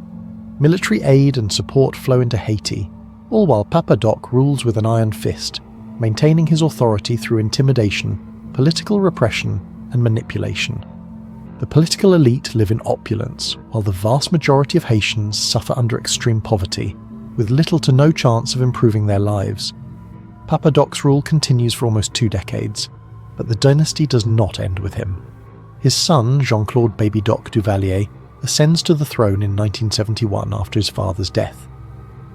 Military aid and support flow into Haiti, all while Papa-Doc rules with an iron fist, maintaining his authority through intimidation, political repression, and manipulation. The political elite live in opulence, while the vast majority of Haitians suffer under extreme poverty, with little to no chance of improving their lives. Papa-Doc's rule continues for almost 2 decades, but the dynasty does not end with him. His son, Jean-Claude Baby-Doc Duvalier, ascends to the throne in 1971 after his father's death.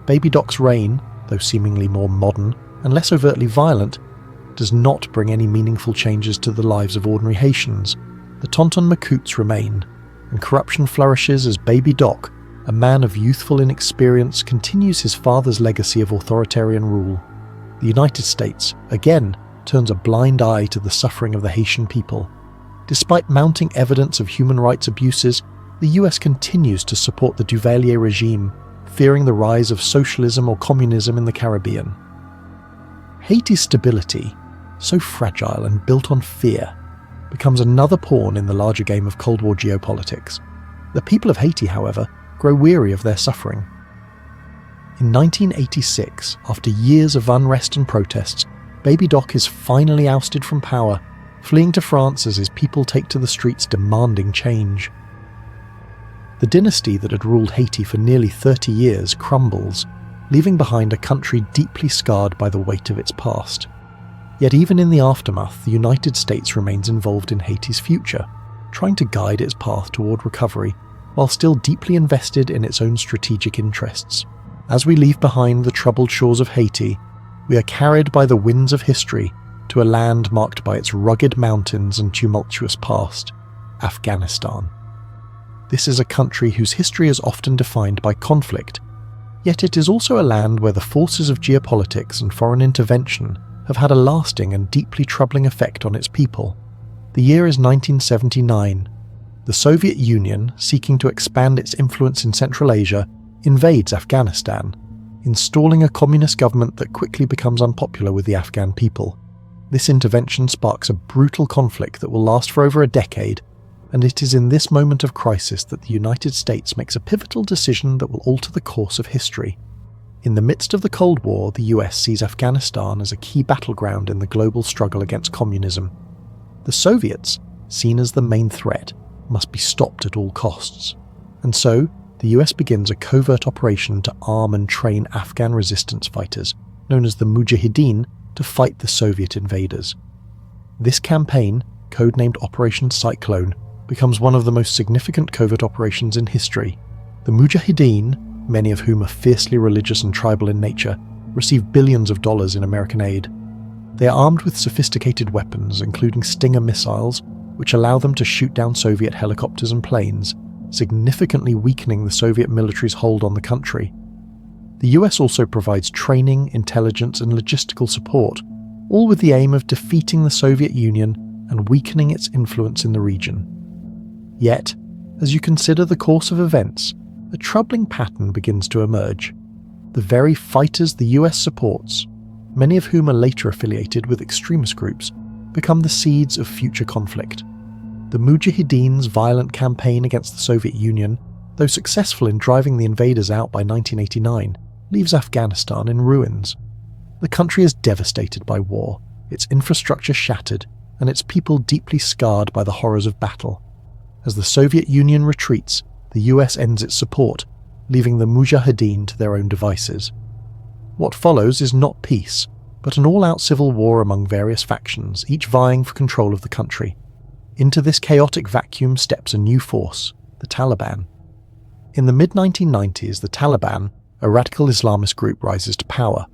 Baby Doc's reign, though seemingly more modern and less overtly violent, does not bring any meaningful changes to the lives of ordinary Haitians. The Tonton Macoutes remain, and corruption flourishes as Baby Doc, a man of youthful inexperience, continues his father's legacy of authoritarian rule. The United States, again, turns a blind eye to the suffering of the Haitian people. Despite mounting evidence of human rights abuses, the US continues to support the Duvalier regime, fearing the rise of socialism or communism in the Caribbean. Haiti's stability, so fragile and built on fear, becomes another pawn in the larger game of Cold War geopolitics. The people of Haiti, however, grow weary of their suffering. In 1986, after years of unrest and protests, Baby Doc is finally ousted from power, fleeing to France as his people take to the streets demanding change. The dynasty that had ruled Haiti for nearly 30 years crumbles, leaving behind a country deeply scarred by the weight of its past. Yet even in the aftermath, the United States remains involved in Haiti's future, trying to guide its path toward recovery, while still deeply invested in its own strategic interests. As we leave behind the troubled shores of Haiti, we are carried by the winds of history to a land marked by its rugged mountains and tumultuous past, Afghanistan. This is a country whose history is often defined by conflict, yet it is also a land where the forces of geopolitics and foreign intervention have had a lasting and deeply troubling effect on its people. The year is 1979. The Soviet Union, seeking to expand its influence in Central Asia, invades Afghanistan, installing a communist government that quickly becomes unpopular with the Afghan people. This intervention sparks a brutal conflict that will last for over a decade, and it is in this moment of crisis that the United States makes a pivotal decision that will alter the course of history. In the midst of the Cold War, the US sees Afghanistan as a key battleground in the global struggle against communism. The Soviets, seen as the main threat, must be stopped at all costs. And so, the US begins a covert operation to arm and train Afghan resistance fighters, known as the Mujahideen, to fight the Soviet invaders. This campaign, codenamed Operation Cyclone, becomes one of the most significant covert operations in history. The Mujahideen, many of whom are fiercely religious and tribal in nature, receive billions of dollars in American aid. They are armed with sophisticated weapons, including Stinger missiles, which allow them to shoot down Soviet helicopters and planes, significantly weakening the Soviet military's hold on the country. The US also provides training, intelligence, and logistical support, all with the aim of defeating the Soviet Union and weakening its influence in the region. Yet, as you consider the course of events, a troubling pattern begins to emerge. The very fighters the US supports, many of whom are later affiliated with extremist groups, become the seeds of future conflict. The Mujahideen's violent campaign against the Soviet Union, though successful in driving the invaders out by 1989, leaves Afghanistan in ruins. The country is devastated by war, its infrastructure shattered, and its people deeply scarred by the horrors of battle. As the Soviet Union retreats, the US ends its support, leaving the Mujahideen to their own devices. What follows is not peace, but an all-out civil war among various factions, each vying for control of the country. Into this chaotic vacuum steps a new force, the Taliban. In the mid-1990s, the Taliban, a radical Islamist group, rises to power.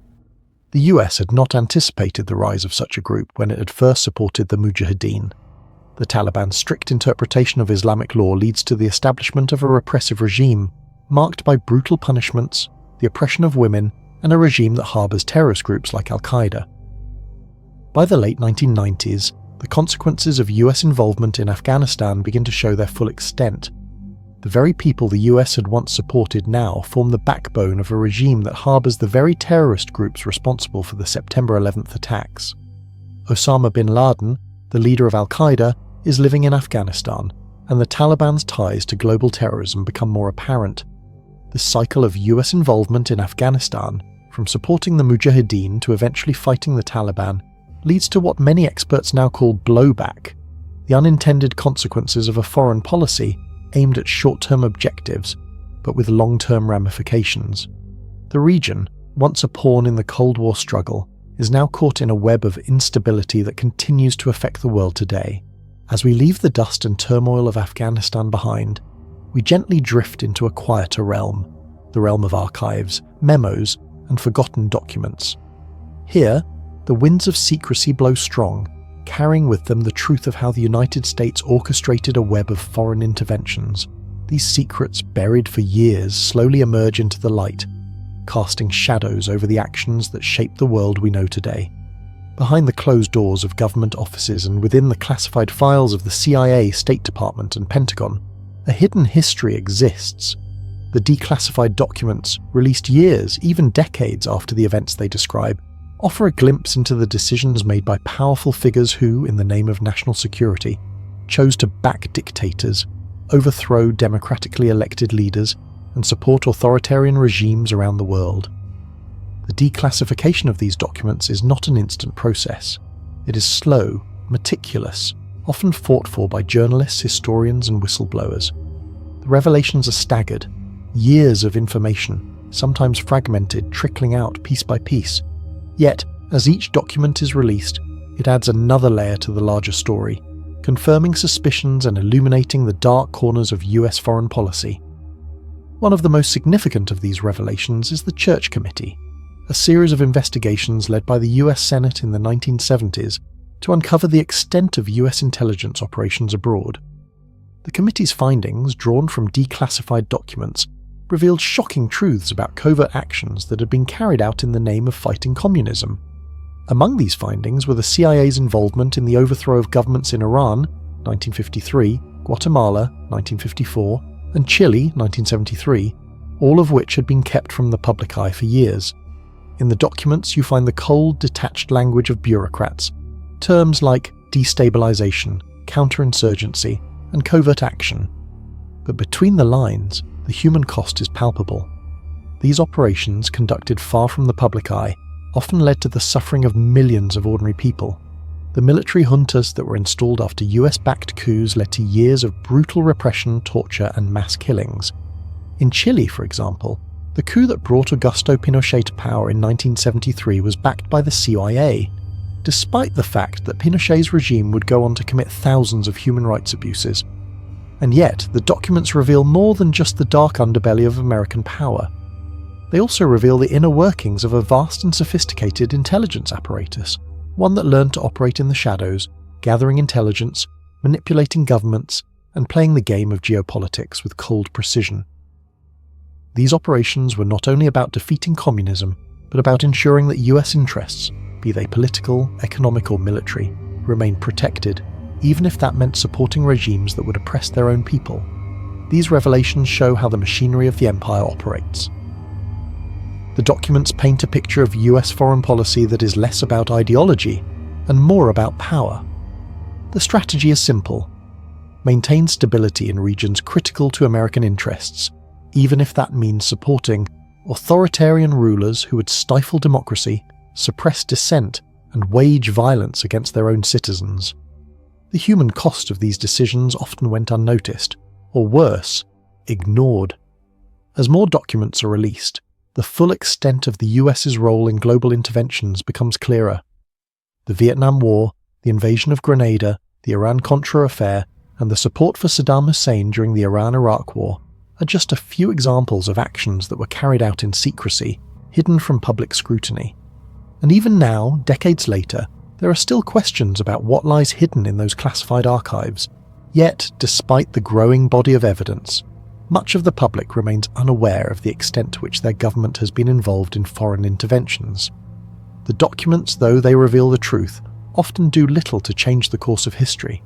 The US had not anticipated the rise of such a group when it had first supported the Mujahideen. The Taliban's strict interpretation of Islamic law leads to the establishment of a repressive regime, marked by brutal punishments, the oppression of women, and a regime that harbours terrorist groups like Al-Qaeda. By the late 1990s, the consequences of US involvement in Afghanistan begin to show their full extent. The very people the US had once supported now form the backbone of a regime that harbours the very terrorist groups responsible for the September 11th attacks. Osama bin Laden, the leader of Al-Qaeda, is living in Afghanistan, and the Taliban's ties to global terrorism become more apparent. The cycle of US involvement in Afghanistan, from supporting the Mujahideen to eventually fighting the Taliban, leads to what many experts now call blowback, the unintended consequences of a foreign policy aimed at short-term objectives, but with long-term ramifications. The region, once a pawn in the Cold War struggle, is now caught in a web of instability that continues to affect the world today. As we leave the dust and turmoil of Afghanistan behind, we gently drift into a quieter realm, the realm of archives, memos, and forgotten documents. Here, the winds of secrecy blow strong, carrying with them the truth of how the United States orchestrated a web of foreign interventions. These secrets, buried for years, slowly emerge into the light, casting shadows over the actions that shape the world we know today. Behind the closed doors of government offices and within the classified files of the CIA, State Department, and Pentagon, a hidden history exists. The declassified documents, released years, even decades after the events they describe, offer a glimpse into the decisions made by powerful figures who, in the name of national security, chose to back dictators, overthrow democratically elected leaders, and support authoritarian regimes around the world. The declassification of these documents is not an instant process. It is slow, meticulous, often fought for by journalists, historians, and whistleblowers. The revelations are staggered, years of information, sometimes fragmented, trickling out piece by piece. Yet, as each document is released, it adds another layer to the larger story, confirming suspicions and illuminating the dark corners of US foreign policy. One of the most significant of these revelations is the Church Committee, a series of investigations led by the US Senate in the 1970s to uncover the extent of US intelligence operations abroad. The committee's findings, drawn from declassified documents, revealed shocking truths about covert actions that had been carried out in the name of fighting communism. Among these findings were the CIA's involvement in the overthrow of governments in Iran, 1953, Guatemala, 1954, and Chile, 1973, all of which had been kept from the public eye for years. In the documents you find the cold, detached language of bureaucrats, terms like destabilization, counterinsurgency, and covert action. But between the lines, the human cost is palpable. These operations, conducted far from the public eye, often led to the suffering of millions of ordinary people. The military juntas that were installed after US-backed coups led to years of brutal repression, torture, and mass killings. In Chile, for example, the coup that brought Augusto Pinochet to power in 1973 was backed by the CIA, despite the fact that Pinochet's regime would go on to commit thousands of human rights abuses. And yet, the documents reveal more than just the dark underbelly of American power. They also reveal the inner workings of a vast and sophisticated intelligence apparatus, one that learned to operate in the shadows, gathering intelligence, manipulating governments, and playing the game of geopolitics with cold precision. These operations were not only about defeating communism, but about ensuring that US interests, be they political, economic, or military, remained protected, even if that meant supporting regimes that would oppress their own people. These revelations show how the machinery of the empire operates. The documents paint a picture of US foreign policy that is less about ideology and more about power. The strategy is simple: maintain stability in regions critical to American interests, even if that means supporting authoritarian rulers who would stifle democracy, suppress dissent, and wage violence against their own citizens. The human cost of these decisions often went unnoticed, or worse, ignored. As more documents are released, the full extent of the US's role in global interventions becomes clearer. The Vietnam War, the invasion of Grenada, the Iran-Contra affair, and the support for Saddam Hussein during the Iran-Iraq War are just a few examples of actions that were carried out in secrecy, hidden from public scrutiny. And even now, decades later, there are still questions about what lies hidden in those classified archives. Yet, despite the growing body of evidence, much of the public remains unaware of the extent to which their government has been involved in foreign interventions. The documents, though they reveal the truth, often do little to change the course of history.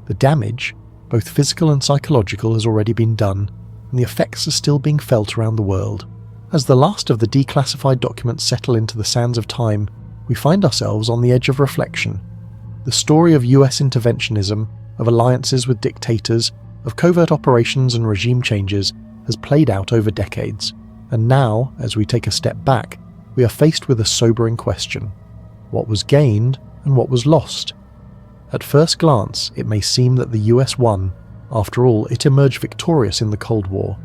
The damage, both physical and psychological, has already been done, and the effects are still being felt around the world. As the last of the declassified documents settle into the sands of time, we find ourselves on the edge of reflection. The story of US interventionism, of alliances with dictators, of covert operations and regime changes has played out over decades, and now, as we take a step back, we are faced with a sobering question: what was gained and what was lost? At first glance, it may seem that the US won. After all, it emerged victorious in the Cold War,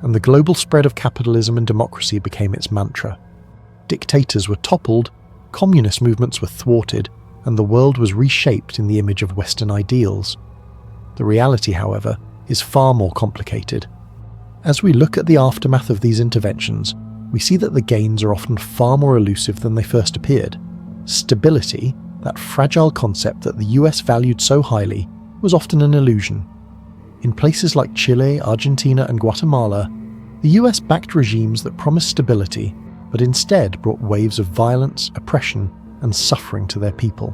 and the global spread of capitalism and democracy became its mantra. Dictators were toppled, communist movements were thwarted, and the world was reshaped in the image of Western ideals. The reality, however, is far more complicated. As we look at the aftermath of these interventions, we see that the gains are often far more elusive than they first appeared. Stability, that fragile concept that the US valued so highly, was often an illusion. In places like Chile, Argentina, and Guatemala, the US backed regimes that promised stability, but instead brought waves of violence, oppression, and suffering to their people.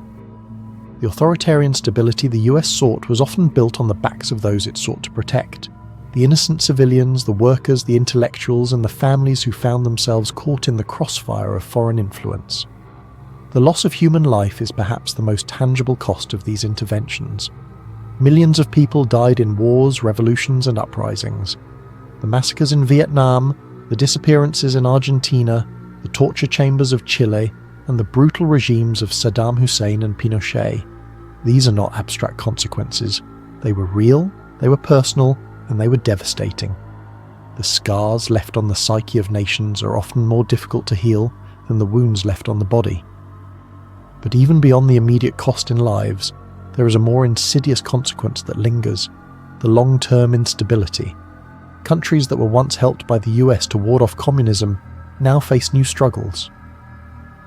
The authoritarian stability the US sought was often built on the backs of those it sought to protect. The innocent civilians, the workers, the intellectuals, and the families who found themselves caught in the crossfire of foreign influence. The loss of human life is perhaps the most tangible cost of these interventions. Millions of people died in wars, revolutions, and uprisings. The massacres in Vietnam, the disappearances in Argentina, the torture chambers of Chile, and the brutal regimes of Saddam Hussein and Pinochet. These are not abstract consequences. They were real, they were personal, and they were devastating. The scars left on the psyche of nations are often more difficult to heal than the wounds left on the body. But even beyond the immediate cost in lives, there is a more insidious consequence that lingers: the long-term instability. Countries that were once helped by the US to ward off communism now face new struggles.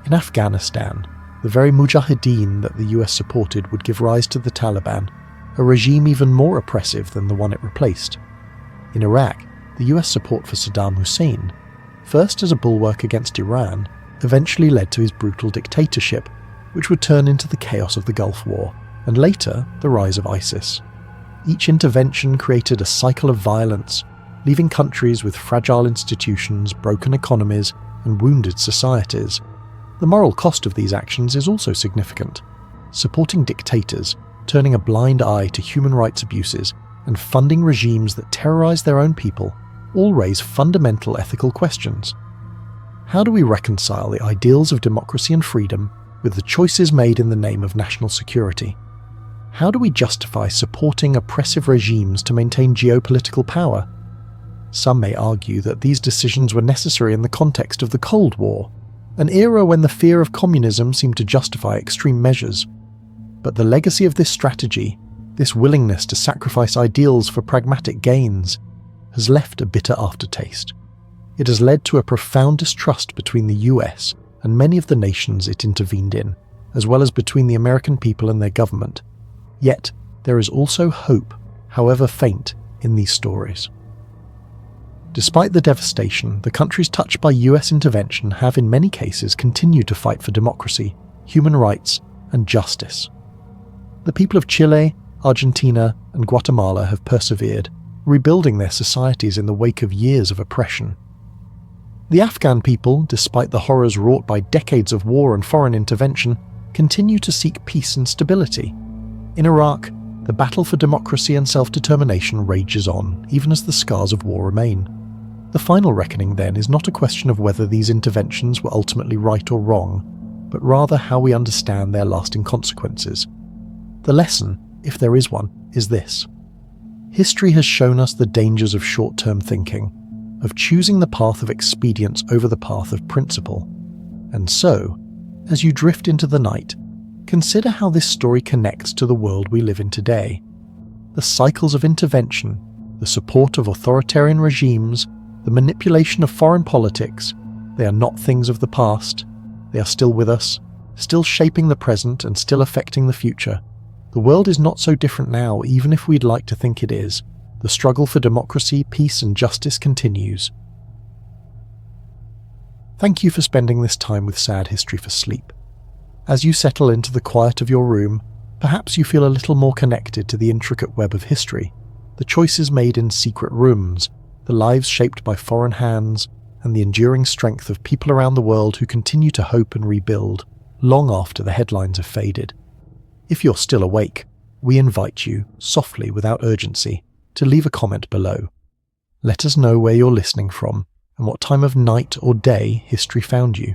In Afghanistan, the very mujahideen that the US supported would give rise to the Taliban, a regime even more oppressive than the one it replaced. In Iraq, the US support for Saddam Hussein, first as a bulwark against Iran, eventually led to his brutal dictatorship, which would turn into the chaos of the Gulf War, and later the rise of ISIS. Each intervention created a cycle of violence, leaving countries with fragile institutions, broken economies, and wounded societies. The moral cost of these actions is also significant. Supporting dictators, turning a blind eye to human rights abuses, and funding regimes that terrorize their own people all raise fundamental ethical questions. How do we reconcile the ideals of democracy and freedom with the choices made in the name of national security? How do we justify supporting oppressive regimes to maintain geopolitical power? Some may argue that these decisions were necessary in the context of the Cold War, an era when the fear of communism seemed to justify extreme measures. But the legacy of this strategy, this willingness to sacrifice ideals for pragmatic gains, has left a bitter aftertaste. It has led to a profound distrust between the US and many of the nations it intervened in, as well as between the American people and their government. Yet, there is also hope, however faint, in these stories. Despite the devastation, the countries touched by US intervention have in many cases continued to fight for democracy, human rights, and justice. The people of Chile, Argentina, and Guatemala have persevered, rebuilding their societies in the wake of years of oppression. The Afghan people, despite the horrors wrought by decades of war and foreign intervention, continue to seek peace and stability. In Iraq, the battle for democracy and self-determination rages on, even as the scars of war remain. The final reckoning, then, is not a question of whether these interventions were ultimately right or wrong, but rather how we understand their lasting consequences. The lesson, if there is one, is this. History has shown us the dangers of short-term thinking, of choosing the path of expedience over the path of principle. And so, as you drift into the night, consider how this story connects to the world we live in today. The cycles of intervention, the support of authoritarian regimes, the manipulation of foreign politics, they are not things of the past. They are still with us, still shaping the present and still affecting the future. The world is not so different now, even if we'd like to think it is. The struggle for democracy, peace, and justice continues. Thank you for spending this time with Sad History for Sleep. As you settle into the quiet of your room, perhaps you feel a little more connected to the intricate web of history, the choices made in secret rooms, the lives shaped by foreign hands, and the enduring strength of people around the world who continue to hope and rebuild, long after the headlines have faded. If you're still awake, we invite you, softly without urgency, to leave a comment below. Let us know where you're listening from and what time of night or day history found you.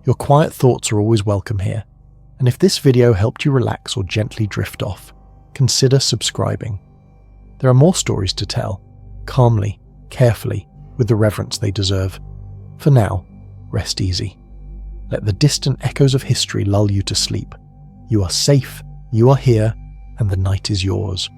Your quiet thoughts are always welcome here, and if this video helped you relax or gently drift off, consider subscribing. There are more stories to tell, calmly, carefully, with the reverence they deserve. For now, rest easy. Let the distant echoes of history lull you to sleep. You are safe, you are here, and the night is yours.